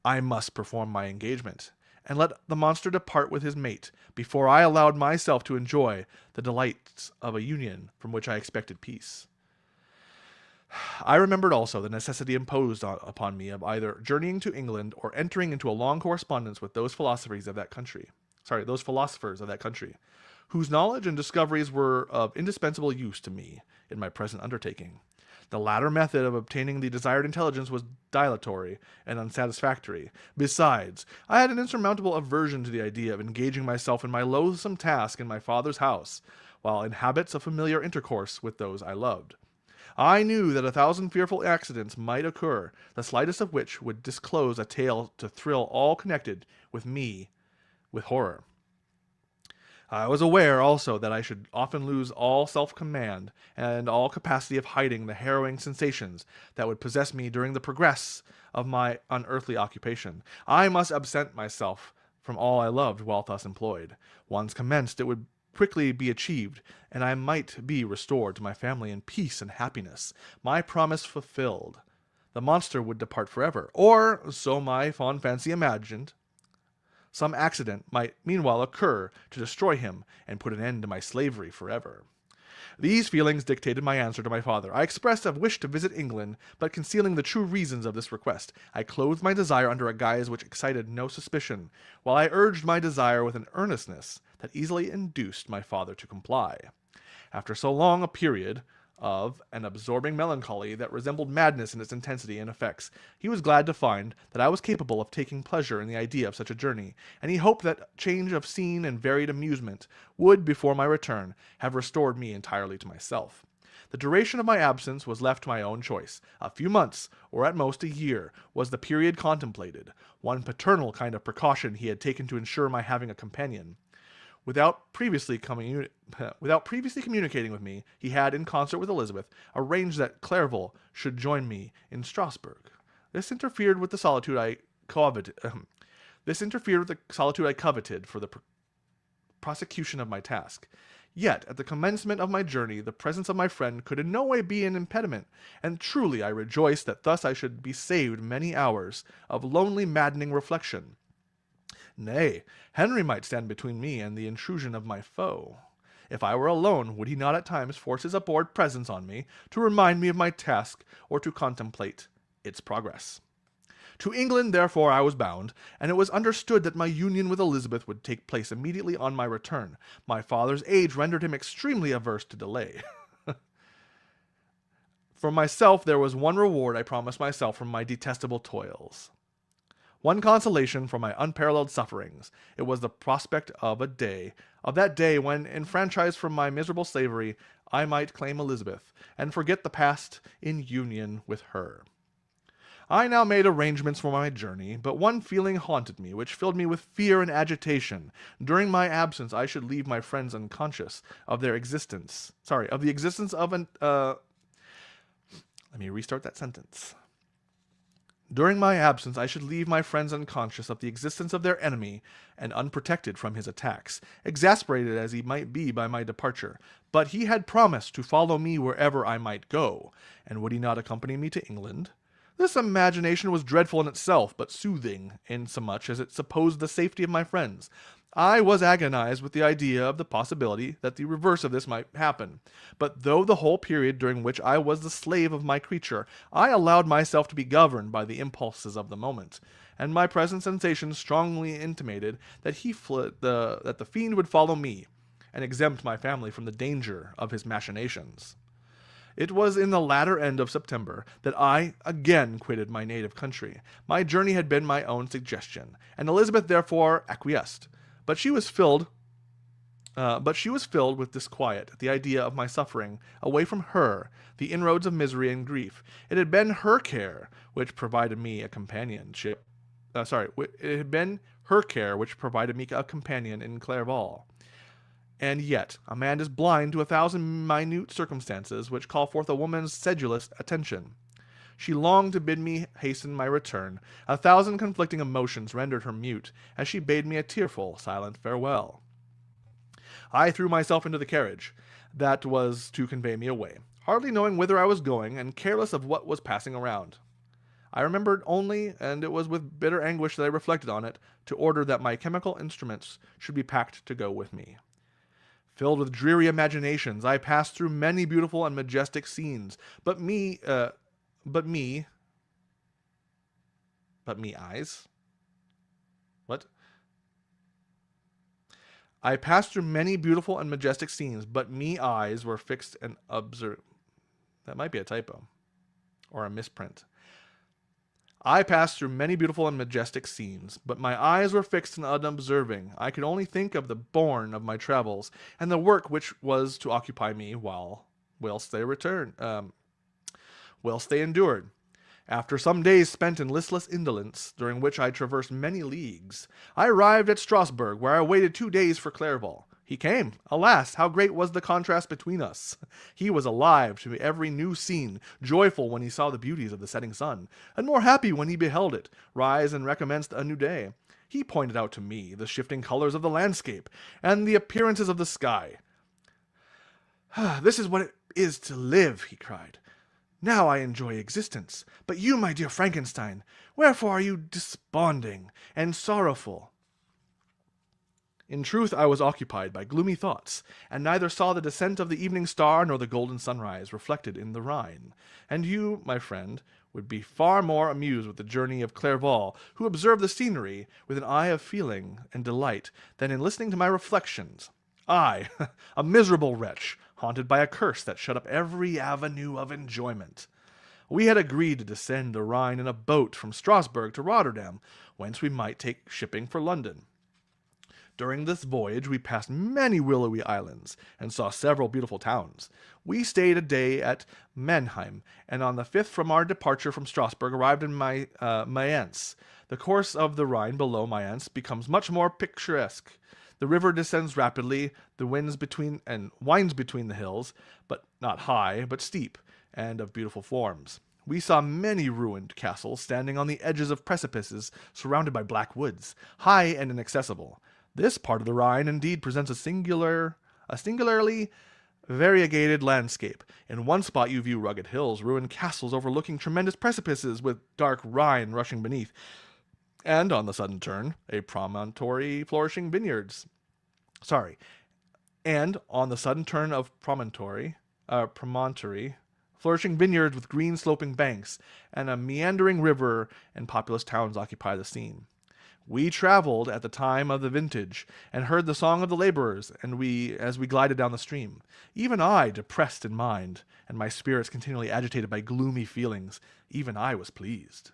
I must perform my engagement, and let the monster depart with his mate, before I allowed myself to enjoy the delights of a union from which I expected peace. I remembered also the necessity imposed upon me of either journeying to England or entering into a long correspondence with those philosophers of that country, whose knowledge and discoveries were of indispensable use to me in my present undertaking. The latter method of obtaining the desired intelligence was dilatory and unsatisfactory. Besides, I had an insurmountable aversion to the idea of engaging myself in my loathsome task in my father's house, while in habits of familiar intercourse with those I loved. I knew that 1,000 fearful accidents might occur, the slightest of which would disclose a tale to thrill all connected with me with horror. I was aware also that I should often lose all self-command and all capacity of hiding the harrowing sensations that would possess me during the progress of my unearthly occupation. I must absent myself from all I loved while thus employed. Once commenced, it would quickly be achieved, and I might be restored to my family in peace and happiness. My promise fulfilled, the monster would depart forever, or, so my fond fancy imagined, some accident might meanwhile occur to destroy him and put an end to my slavery forever. These feelings dictated my answer to my father. I expressed a wish to visit England, but concealing the true reasons of this request, I clothed my desire under a guise which excited no suspicion, while I urged my desire with an earnestness that easily induced my father to comply. After so long a period of an absorbing melancholy that resembled madness in its intensity and effects, he was glad to find that I was capable of taking pleasure in the idea of such a journey, and he hoped that change of scene and varied amusement would, before my return, have restored me entirely to myself. The duration of my absence was left to my own choice. A few months, or at most a year, was the period contemplated. One paternal kind of precaution he had taken to ensure my having a companion. Without previously communicating with me, he had, in concert with Elizabeth, arranged that Clerval should join me in Strasbourg. This interfered with the solitude I coveted for the prosecution of my task. Yet, at the commencement of my journey, the presence of my friend could in no way be an impediment, and truly I rejoiced that thus I should be saved many hours of lonely, maddening reflection. Nay, Henry might stand between me and the intrusion of my foe. If I were alone, would he not at times force his abhorred presence on me, to remind me of my task, or to contemplate its progress? To England, therefore, I was bound, and it was understood that my union with Elizabeth would take place immediately on my return. My father's age rendered him extremely averse to delay. For myself, there was one reward I promised myself from my detestable toils. One consolation for my unparalleled sufferings. It was the prospect of that day when, enfranchised from my miserable slavery, I might claim Elizabeth, and forget the past in union with her. I now made arrangements for my journey, but one feeling haunted me, which filled me with fear and agitation. During my absence, I should leave my friends unconscious of their existence. Of the existence of an. Let me restart that sentence. During my absence, I should leave my friends unconscious of the existence of their enemy and unprotected from his attacks, exasperated as he might be by my departure. But he had promised to follow me wherever I might go, and would he not accompany me to England? This imagination was dreadful in itself, but soothing, insomuch as it supposed the safety of my friends. I was agonized with the idea of the possibility that the reverse of this might happen. But though the whole period during which I was the slave of my creature, I allowed myself to be governed by the impulses of the moment, and my present sensations strongly intimated that that the fiend would follow me, and exempt my family from the danger of his machinations. It was in the latter end of September that I again quitted my native country. My journey had been my own suggestion, and Elizabeth therefore acquiesced. But she was filled with disquiet at the idea of my suffering away from her the inroads of misery and grief. It had been her care which provided me a companionship. It had been her care which provided me a companion in Clerval. And yet, a man is blind to 1,000 minute circumstances which call forth a woman's sedulous attention. She longed to bid me hasten my return. 1,000 conflicting emotions rendered her mute, as she bade me a tearful, silent farewell. I threw myself into the carriage that was to convey me away, hardly knowing whither I was going, and careless of what was passing around. I remembered only, and it was with bitter anguish that I reflected on it, to order that my chemical instruments should be packed to go with me. Filled with dreary imaginations, I passed through many beautiful and majestic scenes, but me eyes? What? I passed through many beautiful and majestic scenes, but me eyes were fixed and observed. That might be a typo. Or a misprint. I passed through many beautiful and majestic scenes, but my eyes were fixed and unobserving. I could only think of the bourne of my travels, and the work which was to occupy me whilst they endured. After some days spent in listless indolence, during which I traversed many leagues, I arrived at Strasbourg, where I waited 2 days for Clerval. He came. Alas, how great was the contrast between us! He was alive to every new scene, joyful when he saw the beauties of the setting sun, and more happy when he beheld it rise and recommenced a new day. He pointed out to me the shifting colors of the landscape, and the appearances of the sky. "This is what it is to live," he cried. "Now I enjoy existence. But you, my dear Frankenstein, wherefore are you desponding and sorrowful?" In truth, I was occupied by gloomy thoughts, and neither saw the descent of the evening star nor the golden sunrise reflected in the Rhine. And you, my friend, would be far more amused with the journey of Clerval, who observed the scenery with an eye of feeling and delight, than in listening to my reflections. I, a miserable wretch, haunted by a curse that shut up every avenue of enjoyment. We had agreed to descend the Rhine in a boat from Strasbourg to Rotterdam, whence we might take shipping for London. During this voyage we passed many willowy islands, and saw several beautiful towns. We stayed a day at Mannheim, and on the 5th from our departure from Strasbourg arrived in Mayence. The course of the Rhine below Mayence becomes much more picturesque. The river descends rapidly, the winds winds between the hills, but not high, but steep, and of beautiful forms. We saw many ruined castles standing on the edges of precipices, surrounded by black woods, high and inaccessible. This part of the Rhine indeed presents a singularly variegated landscape. In one spot you view rugged hills, ruined castles overlooking tremendous precipices with dark Rhine rushing beneath, and on the sudden turn, a promontory flourishing vineyards. And on the sudden turn of promontory, flourishing vineyards with green sloping banks, and a meandering river and populous towns occupy the scene. We traveled at the time of the vintage, and heard the song of the laborers, as we glided down the stream. Even I, depressed in mind, and my spirits continually agitated by gloomy feelings, even I was pleased.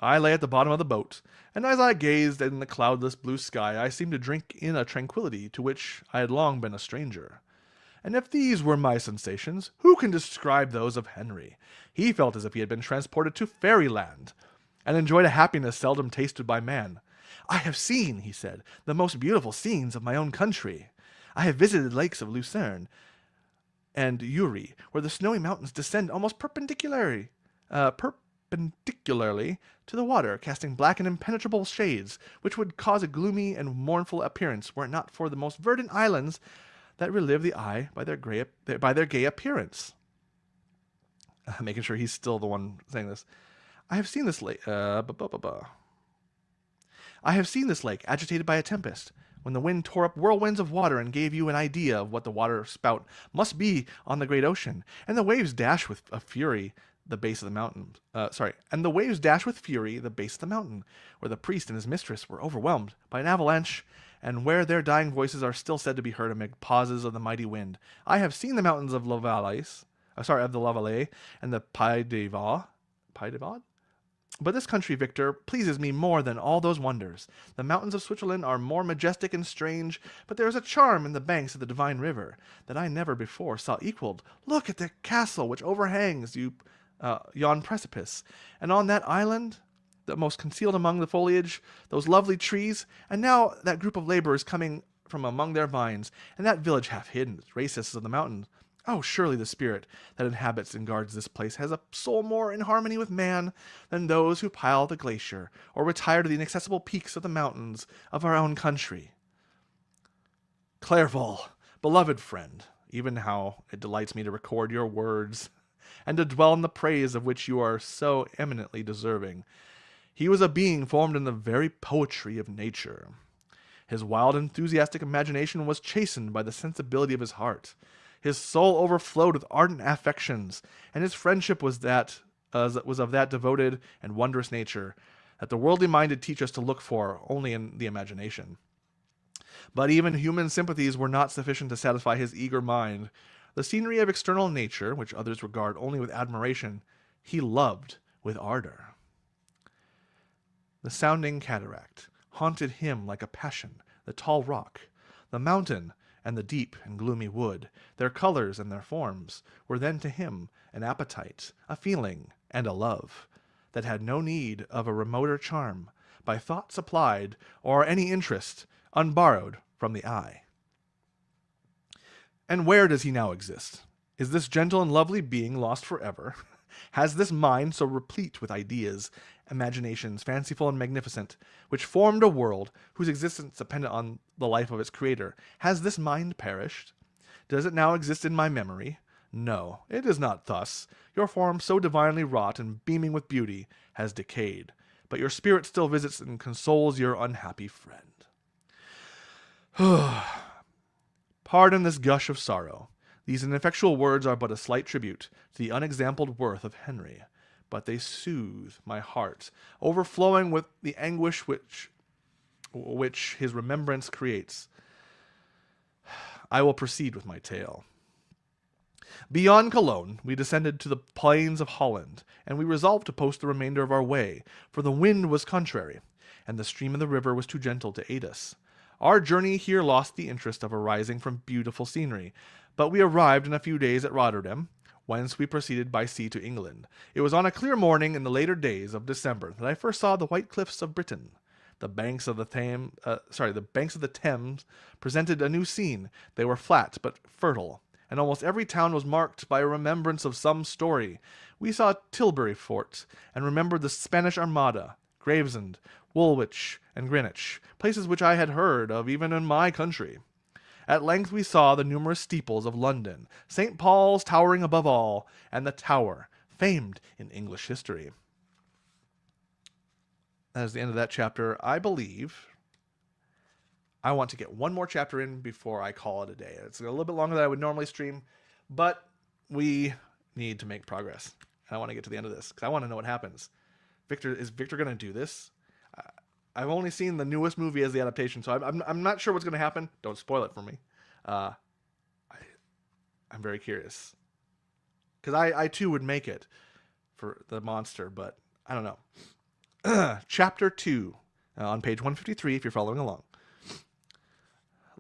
I lay at the bottom of the boat, and as I gazed in the cloudless blue sky, I seemed to drink in a tranquillity to which I had long been a stranger. And if these were my sensations, who can describe those of Henry? He felt as if he had been transported to fairyland, and enjoyed a happiness seldom tasted by man. "I have seen," he said, "the most beautiful scenes of my own country. I have visited the lakes of Lucerne and Uri, where the snowy mountains descend almost perpendicularly to the water, casting black and impenetrable shades, which would cause a gloomy and mournful appearance were it not for the most verdant islands that relieve the eye by their gay appearance. making sure he's still the one saying this. I have seen this lake. I have seen this lake agitated by a tempest, when the wind tore up whirlwinds of water and gave you an idea of what the water spout must be on the great ocean, and the waves dash with a fury the base of the mountain. And the waves dash with fury the base of the mountain, where the priest and his mistress were overwhelmed by an avalanche, and where their dying voices are still said to be heard amid pauses of the mighty wind. I have seen the mountains of of the Lavalais and the Pays de Vaud. But this country, Victor, pleases me more than all those wonders. The mountains of Switzerland are more majestic and strange, but there is a charm in the banks of the divine river that I never before saw equaled. Look at the castle which overhangs yon precipice, and on that island, the most concealed among the foliage, those lovely trees, and now that group of laborers coming from among their vines, and that village half hidden, recesses of the mountains. Oh, surely the spirit that inhabits and guards this place has a soul more in harmony with man than those who pile the glacier or retire to the inaccessible peaks of the mountains of our own country. Clerval, beloved friend, even how it delights me to record your words, and to dwell in the praise of which you are so eminently deserving. He was a being formed in the very poetry of nature. His wild, enthusiastic imagination was chastened by the sensibility of his heart. His soul overflowed with ardent affections, and his friendship was of that devoted and wondrous nature that the worldly minded teach us to look for only in the imagination. But even human sympathies were not sufficient to satisfy his eager mind. The scenery of external nature, which others regard only with admiration, he loved with ardor. The sounding cataract haunted him like a passion, the tall rock, the mountain, and the deep and gloomy wood, their colors and their forms, were then to him an appetite, a feeling, and a love, that had no need of a remoter charm, by thought supplied, or any interest, unborrowed from the eye. And where does he now exist? Is this gentle and lovely being lost forever? Has this mind, so replete with ideas, imaginations, fanciful and magnificent, which formed a world whose existence depended on the life of its creator, has this mind perished? Does it now exist in my memory? No, it is not thus. Your form, so divinely wrought and beaming with beauty, has decayed, but your spirit still visits and consoles your unhappy friend. Pardon this gush of sorrow. These ineffectual words are but a slight tribute to the unexampled worth of Henry, but they soothe my heart, overflowing with the anguish which his remembrance creates. I will proceed with my tale. Beyond Cologne, we descended to the plains of Holland, and we resolved to post the remainder of our way, for the wind was contrary, and the stream of the river was too gentle to aid us. Our journey here lost the interest of arising from beautiful scenery, but we arrived in a few days at Rotterdam, whence we proceeded by sea to England. It was on a clear morning in the later days of December that I first saw the white cliffs of Britain. The banks of the Thames presented a new scene. They were flat but fertile, and almost every town was marked by a remembrance of some story. We saw Tilbury Fort, and remembered the Spanish Armada, Gravesend, Woolwich, and Greenwich, places which I had heard of even in my country. At length we saw the numerous steeples of London, St. Paul's towering above all, and the Tower, famed in English history. That is the end of that chapter. I believe I want to get one more chapter in before I call it a day. It's a little bit longer than I would normally stream, but we need to make progress. And I want to get to the end of this, because I want to know what happens. Is Victor going to do this? I've only seen the newest movie as the adaptation, so I'm not sure what's going to happen. Don't spoil it for me. I'm very curious, because I too would make it for the monster, but I don't know. Chapter 2, on page 153, if you're following along.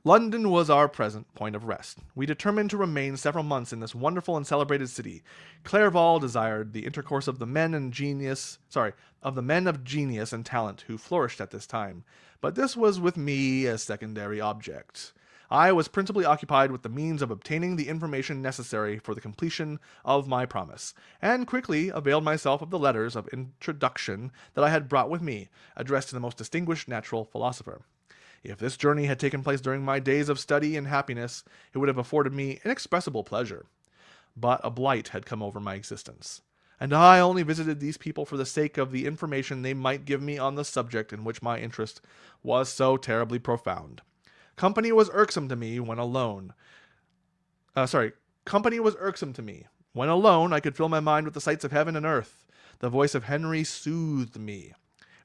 London was our present point of rest. We determined to remain several months in this wonderful and celebrated city. Clerval desired the intercourse of the men of genius and talent who flourished at this time, but this was with me a secondary object. I was principally occupied with the means of obtaining the information necessary for the completion of my promise, and quickly availed myself of the letters of introduction that I had brought with me, addressed to the most distinguished natural philosopher. If this journey had taken place during my days of study and happiness, it would have afforded me inexpressible pleasure. but a blight had come over my existence. And I only visited these people for the sake of the information they might give me on the subject in which my interest was so terribly profound. Company was irksome to me when alone. Company was irksome to me. When alone, I could fill my mind with the sights of heaven and earth. The voice of Henry soothed me,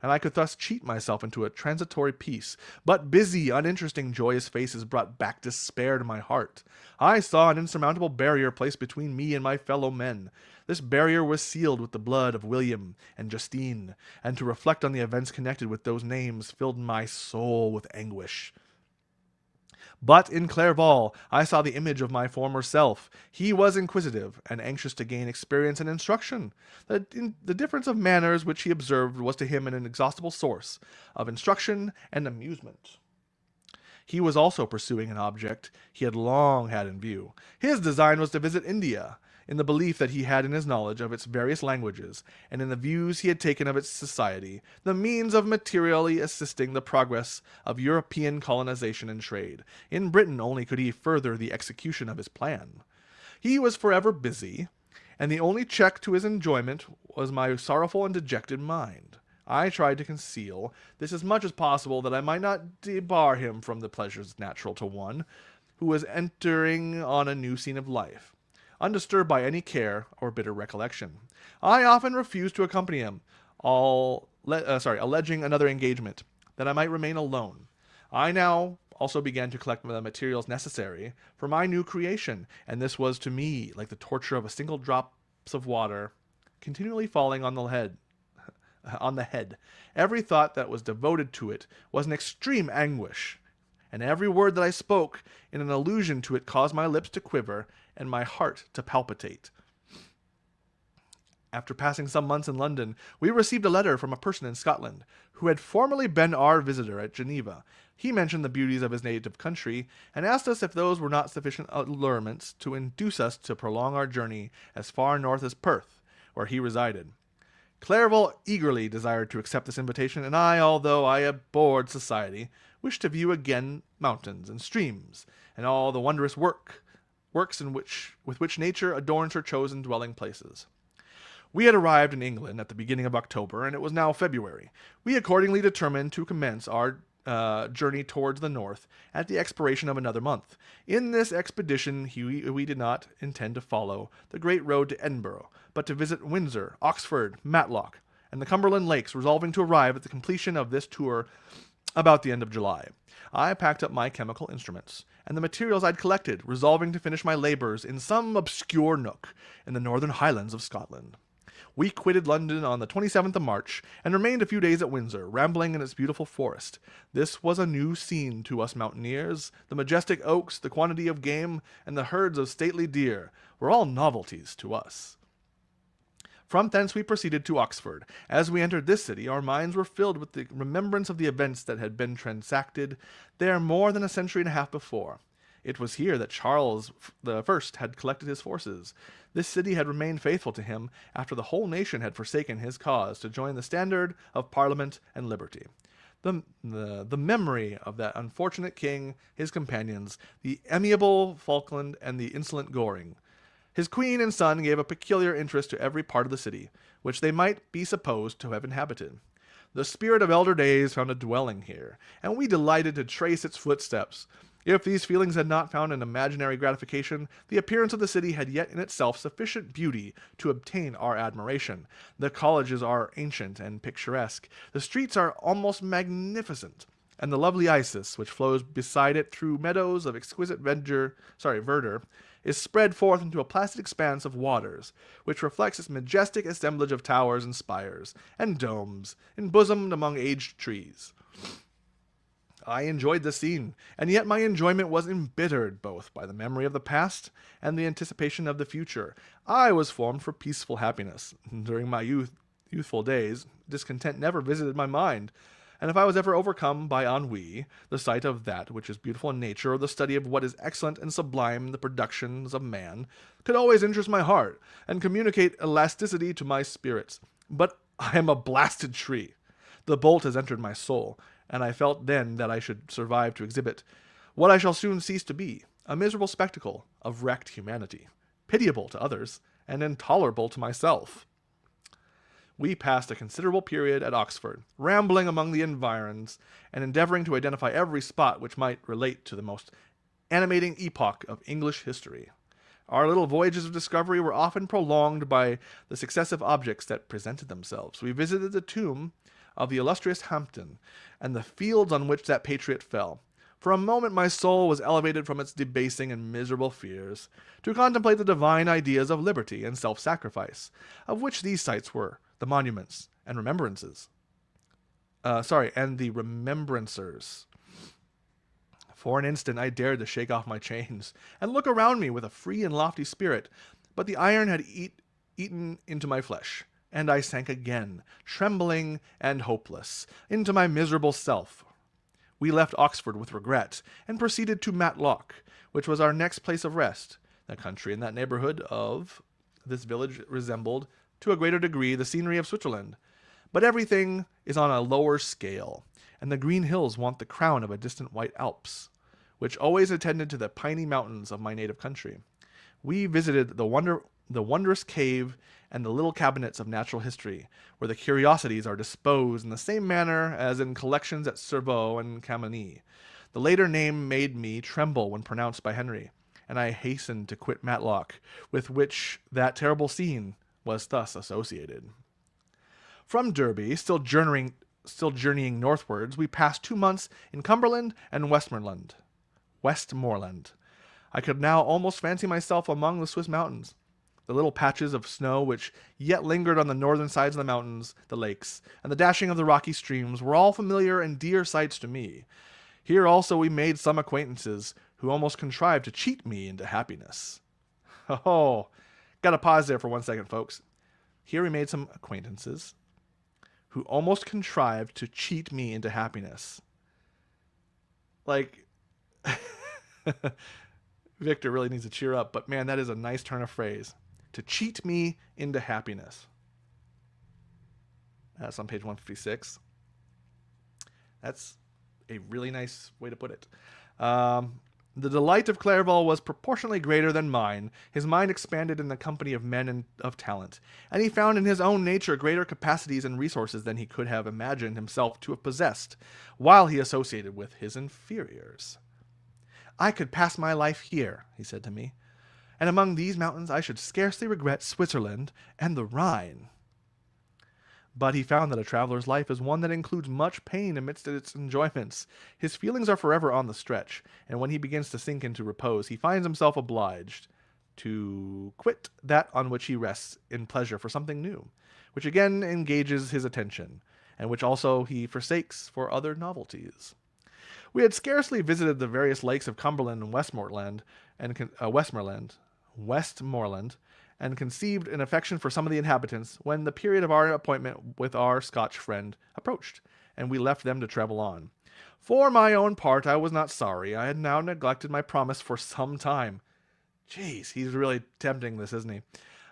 and I could thus cheat myself into a transitory peace. But busy, uninteresting, joyous faces brought back despair to my heart. I saw an insurmountable barrier placed between me and my fellow men. This barrier was sealed with the blood of William and Justine, and to reflect on the events connected with those names filled my soul with anguish. But in Clerval, I saw the image of my former self. He was inquisitive and anxious to gain experience and instruction. The difference of manners which he observed was to him an inexhaustible source of instruction and amusement. He was also pursuing an object he had long had in view. His design was to visit India, in the belief that he had in his knowledge of its various languages, and in the views he had taken of its society, the means of materially assisting the progress of European colonization and trade. In Britain only could he further the execution of his plan. He was forever busy, and the only check to his enjoyment was my sorrowful and dejected mind. I tried to conceal this as much as possible, that I might not debar him from the pleasures natural to one who was entering on a new scene of life, undisturbed by any care or bitter recollection. I often refused to accompany him, alleging another engagement, that I might remain alone. I now also began to collect the materials necessary for my new creation, and this was to me like the torture of a single drop of water continually falling on the head. Every thought that was devoted to it was an extreme anguish, and every word that I spoke in an allusion to it caused my lips to quiver and my heart to palpitate. After passing some months in London, we received a letter from a person in Scotland, who had formerly been our visitor at Geneva. He mentioned the beauties of his native country, and asked us if those were not sufficient allurements to induce us to prolong our journey as far north as Perth, where he resided. Clerval eagerly desired to accept this invitation, and I, although I abhorred society, wished to view again mountains and streams, and all the wondrous works with which nature adorns her chosen dwelling places. We had arrived in England at the beginning of October, and it was now February. We accordingly determined to commence our journey towards the north at the expiration of another month. In this expedition we did not intend to follow the great road to Edinburgh, but to visit Windsor, Oxford, Matlock, and the Cumberland Lakes, resolving to arrive at the completion of this tour about the end of July. I packed up my chemical instruments and the materials I'd collected, resolving to finish my labors in some obscure nook in the northern highlands of Scotland. We quitted London on the 27th of March, and remained a few days at Windsor, rambling in its beautiful forest. This was a new scene to us mountaineers. The majestic oaks, the quantity of game, and the herds of stately deer were all novelties to us. From thence we proceeded to Oxford. As we entered this city, our minds were filled with the remembrance of the events that had been transacted there more than a century and a half before. It was here that Charles I had collected his forces. This city had remained faithful to him after the whole nation had forsaken his cause to join the standard of Parliament and liberty. The memory of that unfortunate king, his companions, the amiable Falkland and the insolent Goring, his queen and son, gave a peculiar interest to every part of the city, which they might be supposed to have inhabited. The spirit of elder days found a dwelling here, and we delighted to trace its footsteps. If these feelings had not found an imaginary gratification, the appearance of the city had yet in itself sufficient beauty to obtain our admiration. The colleges are ancient and picturesque. The streets are almost magnificent, and the lovely Isis, which flows beside it through meadows of exquisite verdure, is spread forth into a placid expanse of waters, which reflects its majestic assemblage of towers and spires, and domes, embosomed among aged trees. I enjoyed the scene, and yet my enjoyment was embittered both by the memory of the past and the anticipation of the future. I was formed for peaceful happiness. During my youthful days, discontent never visited my mind, and if I was ever overcome by ennui, the sight of that which is beautiful in nature, or the study of what is excellent and sublime in the productions of man, could always interest my heart, and communicate elasticity to my spirits. But I am a blasted tree. The bolt has entered my soul, and I felt then that I should survive to exhibit what I shall soon cease to be, a miserable spectacle of wrecked humanity. pitiable to others, and intolerable to myself. We passed a considerable period at Oxford, rambling among the environs, and endeavoring to identify every spot which might relate to the most animating epoch of English history. Our little voyages of discovery were often prolonged by the successive objects that presented themselves. We visited the tomb of the illustrious Hampden, and the fields on which that patriot fell. For a moment my soul was elevated from its debasing and miserable fears, to contemplate the divine ideas of liberty and self-sacrifice, of which these sites were the monuments and remembrances. And the remembrancers. For an instant I dared to shake off my chains, and look around me with a free and lofty spirit, but the iron had eaten into my flesh, and I sank again, trembling and hopeless, into my miserable self. We left Oxford with regret, and proceeded to Matlock, which was our next place of rest. The country in that neighborhood of this village resembled, to a greater degree, the scenery of Switzerland. But everything is on a lower scale, and the green hills want the crown of a distant white Alps, which always attended to the piney mountains of my native country. We visited the wondrous cave and the little cabinets of natural history, where the curiosities are disposed in the same manner as in collections at Cerveau and Chamonix. The later name made me tremble when pronounced by Henry, and I hastened to quit Matlock, with which that terrible scene was thus associated. From Derby, still journeying northwards, we passed 2 months in Cumberland and Westmoreland. I could now almost fancy myself among the Swiss mountains. The little patches of snow which yet lingered on the northern sides of the mountains, the lakes, and the dashing of the rocky streams were all familiar and dear sights to me. Here also we made some acquaintances who almost contrived to cheat me into happiness. Oh, gotta pause there for 1 second, folks. Here we made some acquaintances who almost contrived to cheat me into happiness. Like, Victor really needs to cheer up, but man, that is a nice turn of phrase. To cheat me into happiness. That's on page 156. That's a really nice way to put it. The delight of Clerval was proportionately greater than mine. His mind expanded in the company of men of talent, and he found in his own nature greater capacities and resources than he could have imagined himself to have possessed, while he associated with his inferiors. I could pass my life here, he said to me, and among these mountains I should scarcely regret Switzerland and the Rhine. But he found that a traveler's life is one that includes much pain amidst its enjoyments. His feelings are forever on the stretch, and when he begins to sink into repose, he finds himself obliged to quit that on which he rests in pleasure for something new, which again engages his attention, and which also he forsakes for other novelties. We had scarcely visited the various lakes of Cumberland and Westmoreland, and conceived an affection for some of the inhabitants, when the period of our appointment with our Scotch friend approached, and we left them to travel on. For my own part, I was not sorry. I had now neglected my promise for some time. Jeez, he's really tempting this, isn't he?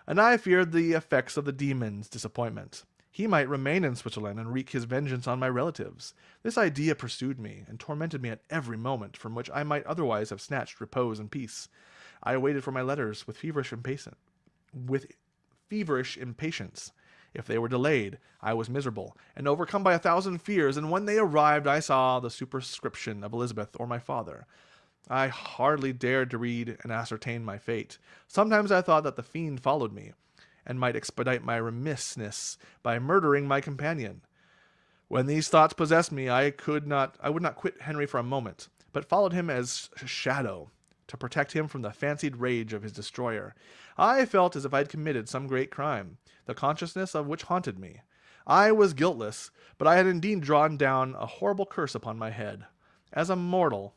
And I feared the effects of the demon's disappointment. He might remain in Switzerland and wreak his vengeance on my relatives. This idea pursued me, and tormented me at every moment from which I might otherwise have snatched repose and peace. I waited for my letters with feverish impatience. If they were delayed, I was miserable, and overcome by 1,000 fears, and when they arrived I saw the superscription of Elizabeth or my father. I hardly dared to read and ascertain my fate. Sometimes I thought that the fiend followed me, and might expedite my remissness by murdering my companion. When these thoughts possessed me, I would not quit Henry for a moment, but followed him as a shadow, to protect him from the fancied rage of his destroyer. I felt as if I had committed some great crime, the consciousness of which haunted me. I was guiltless, but I had indeed drawn down a horrible curse upon my head, as mortal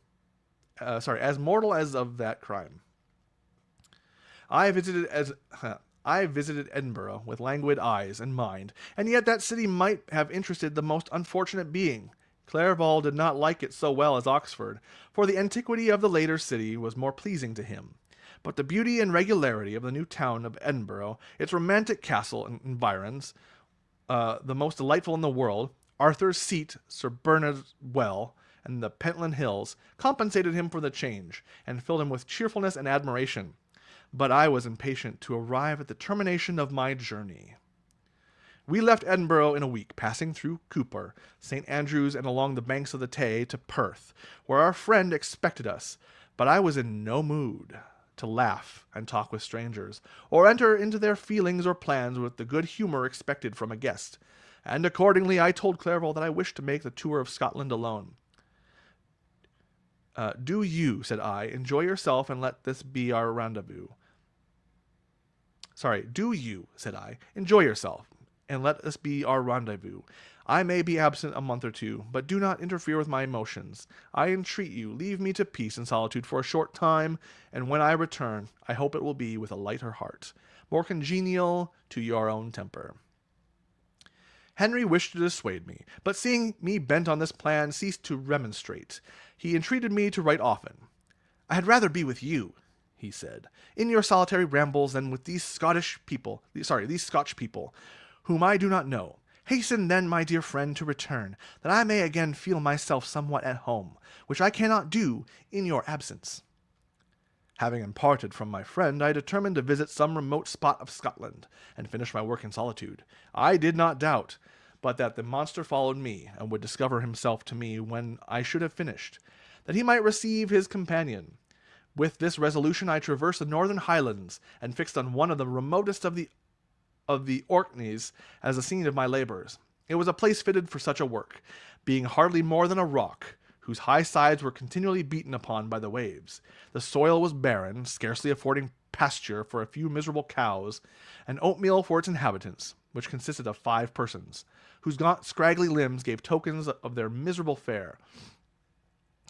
as of that crime. I visited Edinburgh with languid eyes and mind, and yet that city might have interested the most unfortunate being. Clerval did not like it so well as Oxford, for the antiquity of the later city was more pleasing to him. But the beauty and regularity of the new town of Edinburgh, its romantic castle and environs, the most delightful in the world, Arthur's Seat, Sir Bernard's Well, and the Pentland Hills, compensated him for the change, and filled him with cheerfulness and admiration. but I was impatient to arrive at the termination of my journey. We left Edinburgh in a week, passing through Cooper, St. Andrews, and along the banks of the Tay to Perth, where our friend expected us, but I was in no mood to laugh and talk with strangers, or enter into their feelings or plans with the good humour expected from a guest, and accordingly I told Clerval that I wished to make the tour of Scotland alone. Do you, said I, enjoy yourself and let this be our rendezvous. Do you, said I, enjoy yourself and let this be our rendezvous. I may be absent a month or two, but do not interfere with my emotions. I entreat you, leave me to peace and solitude for a short time, and when I return, I hope it will be with a lighter heart, more congenial to your own temper. Henry wished to dissuade me, but seeing me bent on this plan, ceased to remonstrate. He entreated me to write often. I had rather be with you, he said, in your solitary rambles than with these Scotch people, whom I do not know. Hasten then, my dear friend, to return, that I may again feel myself somewhat at home, which I cannot do in your absence. Having parted from my friend, I determined to visit some remote spot of Scotland, and finish my work in solitude. I did not doubt, but that the monster followed me, and would discover himself to me when I should have finished, that he might receive his companion. With this resolution I traversed the northern Highlands, and fixed on one of the remotest of the Orkneys as the scene of my labours. It was a place fitted for such a work, being hardly more than a rock, whose high sides were continually beaten upon by the waves. The soil was barren, scarcely affording pasture for a few miserable cows, and oatmeal for its inhabitants, which consisted of 5 persons, whose gaunt scraggly limbs gave tokens of their miserable fare.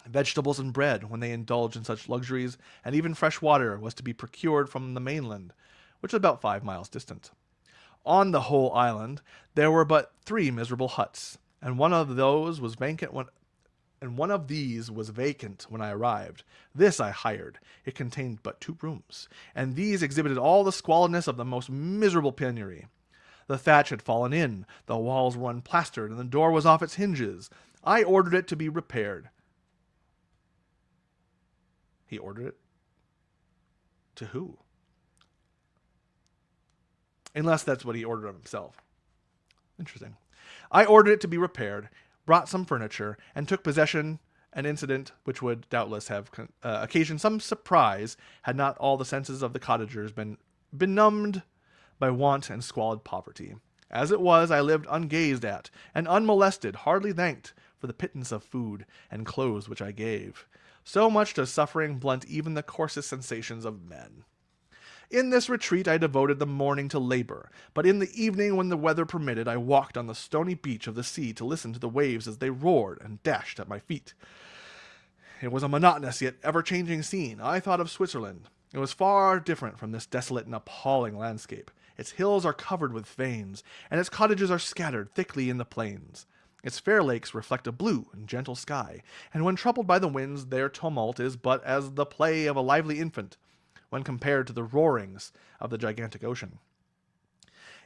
Vegetables and bread, when they indulged in such luxuries, and even fresh water was to be procured from the mainland, which was about 5 miles distant. On the whole island there were but 3 miserable huts, and one of these was vacant when I arrived. This I hired. It contained but 2 rooms, and these exhibited all the squalidness of the most miserable penury. The thatch had fallen in, the walls were unplastered, and the door was off its hinges. I ordered it to be repaired. He ordered it? To who? Unless that's what he ordered of himself. Interesting. I ordered it to be repaired, brought some furniture, and took possession, an incident which would doubtless have occasioned some surprise had not all the senses of the cottagers been benumbed by want and squalid poverty. As it was, I lived ungazed at, and unmolested, hardly thanked for the pittance of food and clothes which I gave. So much does suffering blunt even the coarsest sensations of men. In this retreat I devoted the morning to labor, but in the evening, when the weather permitted, I walked on the stony beach of the sea to listen to the waves as they roared and dashed at my feet. It was a monotonous yet ever-changing scene. I thought of Switzerland. It was far different from this desolate and appalling landscape. Its hills are covered with fanes, and its cottages are scattered thickly in the plains. Its fair lakes reflect a blue and gentle sky, and when troubled by the winds, their tumult is but as the play of a lively infant, when compared to the roarings of the gigantic ocean.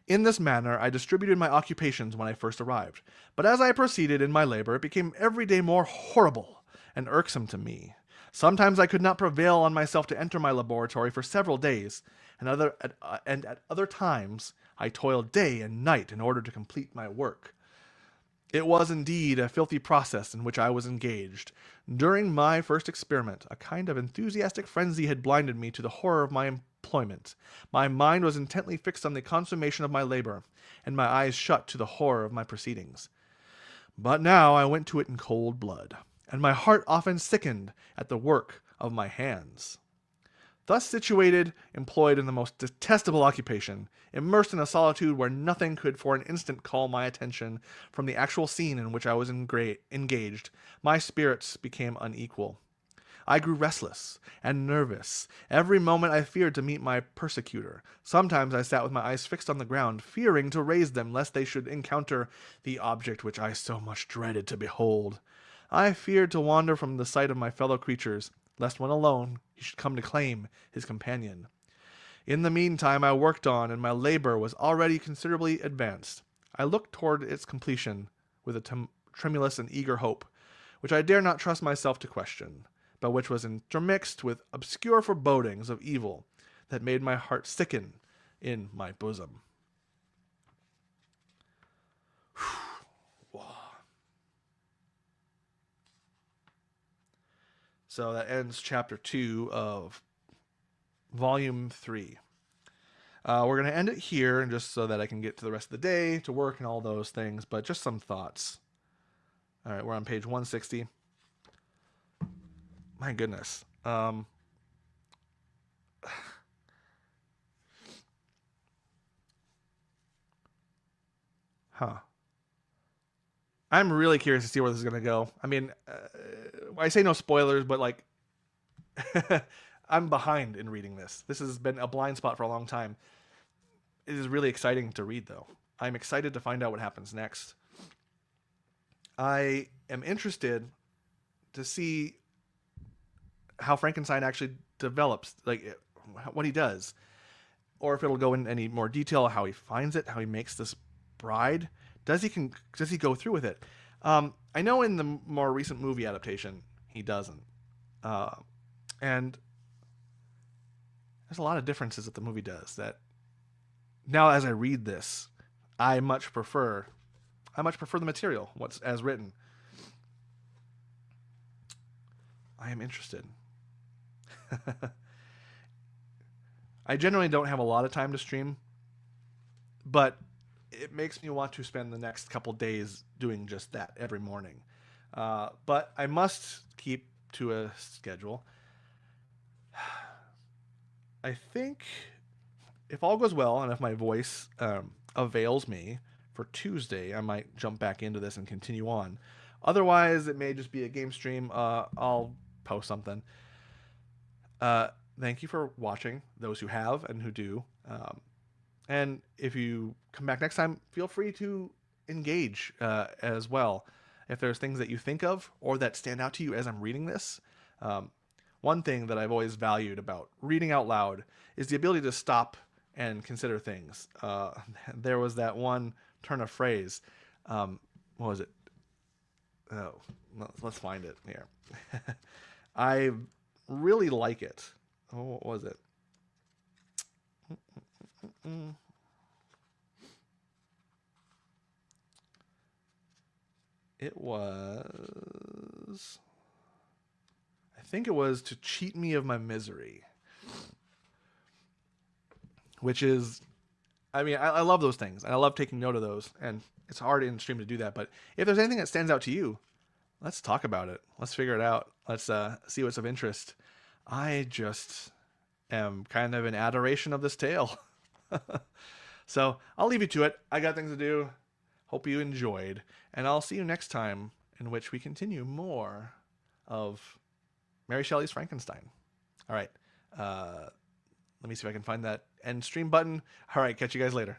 In this manner I distributed my occupations when I first arrived, but as I proceeded in my labor it became every day more horrible and irksome to me. Sometimes I could not prevail on myself to enter my laboratory for several days, and at other times I toiled day and night in order to complete my work. It was indeed a filthy process in which I was engaged. During my first experiment, a kind of enthusiastic frenzy had blinded me to the horror of my employment. My mind was intently fixed on the consummation of my labor, and my eyes shut to the horror of my proceedings. But now I went to it in cold blood, and my heart often sickened at the work of my hands. Thus situated, employed in the most detestable occupation, immersed in a solitude where nothing could for an instant call my attention from the actual scene in which I was engaged, my spirits became unequal. I grew restless and nervous. Every moment I feared to meet my persecutor. Sometimes I sat with my eyes fixed on the ground, fearing to raise them lest they should encounter the object which I so much dreaded to behold. I feared to wander from the sight of my fellow creatures, lest when alone he should come to claim his companion. In the meantime I worked on, and my labor was already considerably advanced. I looked toward its completion with a tremulous and eager hope, which I dare not trust myself to question, but which was intermixed with obscure forebodings of evil. that made my heart sicken in my bosom. Wow. So that ends chapter 2 of volume 3. We're going to end it here, just so that I can get to the rest of the day, to work and all those things, but just some thoughts. All right, we're on page 160. My goodness. Huh. I'm really curious to see where this is going to go. I mean, I say no spoilers, but like, I'm behind in reading this. This has been a blind spot for a long time. It is really exciting to read, though. I'm excited to find out what happens next. I am interested to see how Frankenstein actually develops, like what he does, or if it'll go in any more detail, how he finds it, how he makes this bride. Does he go through with it? I know in the more recent movie adaptation he doesn't, and there's a lot of differences that the movie does. That now, as I read this, I much prefer the material, what's as written. I am interested. I generally don't have a lot of time to stream, but it makes me want to spend the next couple days doing just that every morning. But I must keep to a schedule. I think if all goes well and if my voice avails me for Tuesday, I might jump back into this and continue on. Otherwise, it may just be a game stream. I'll post something. Thank you for watching, those who have and who do. And if you come back next time, feel free to engage as well. If there's things that you think of or that stand out to you as I'm reading this. One thing that I've always valued about reading out loud is the ability to stop and consider things. There was that one turn of phrase. What was it? Oh, let's find it here. I really like it. Oh, what was it? It was... I think it was to cheat me of my misery. Which is... I mean, I love those things. And I love taking note of those. And it's hard in stream to do that. But if there's anything that stands out to you, let's talk about it. Let's figure it out. Let's see what's of interest. I just am kind of in adoration of this tale. So I'll leave you to it. I got things to do. Hope you enjoyed. And I'll see you next time, in which we continue more of Mary Shelley's Frankenstein. All right. Let me see if I can find that end stream button. All right. Catch you guys later.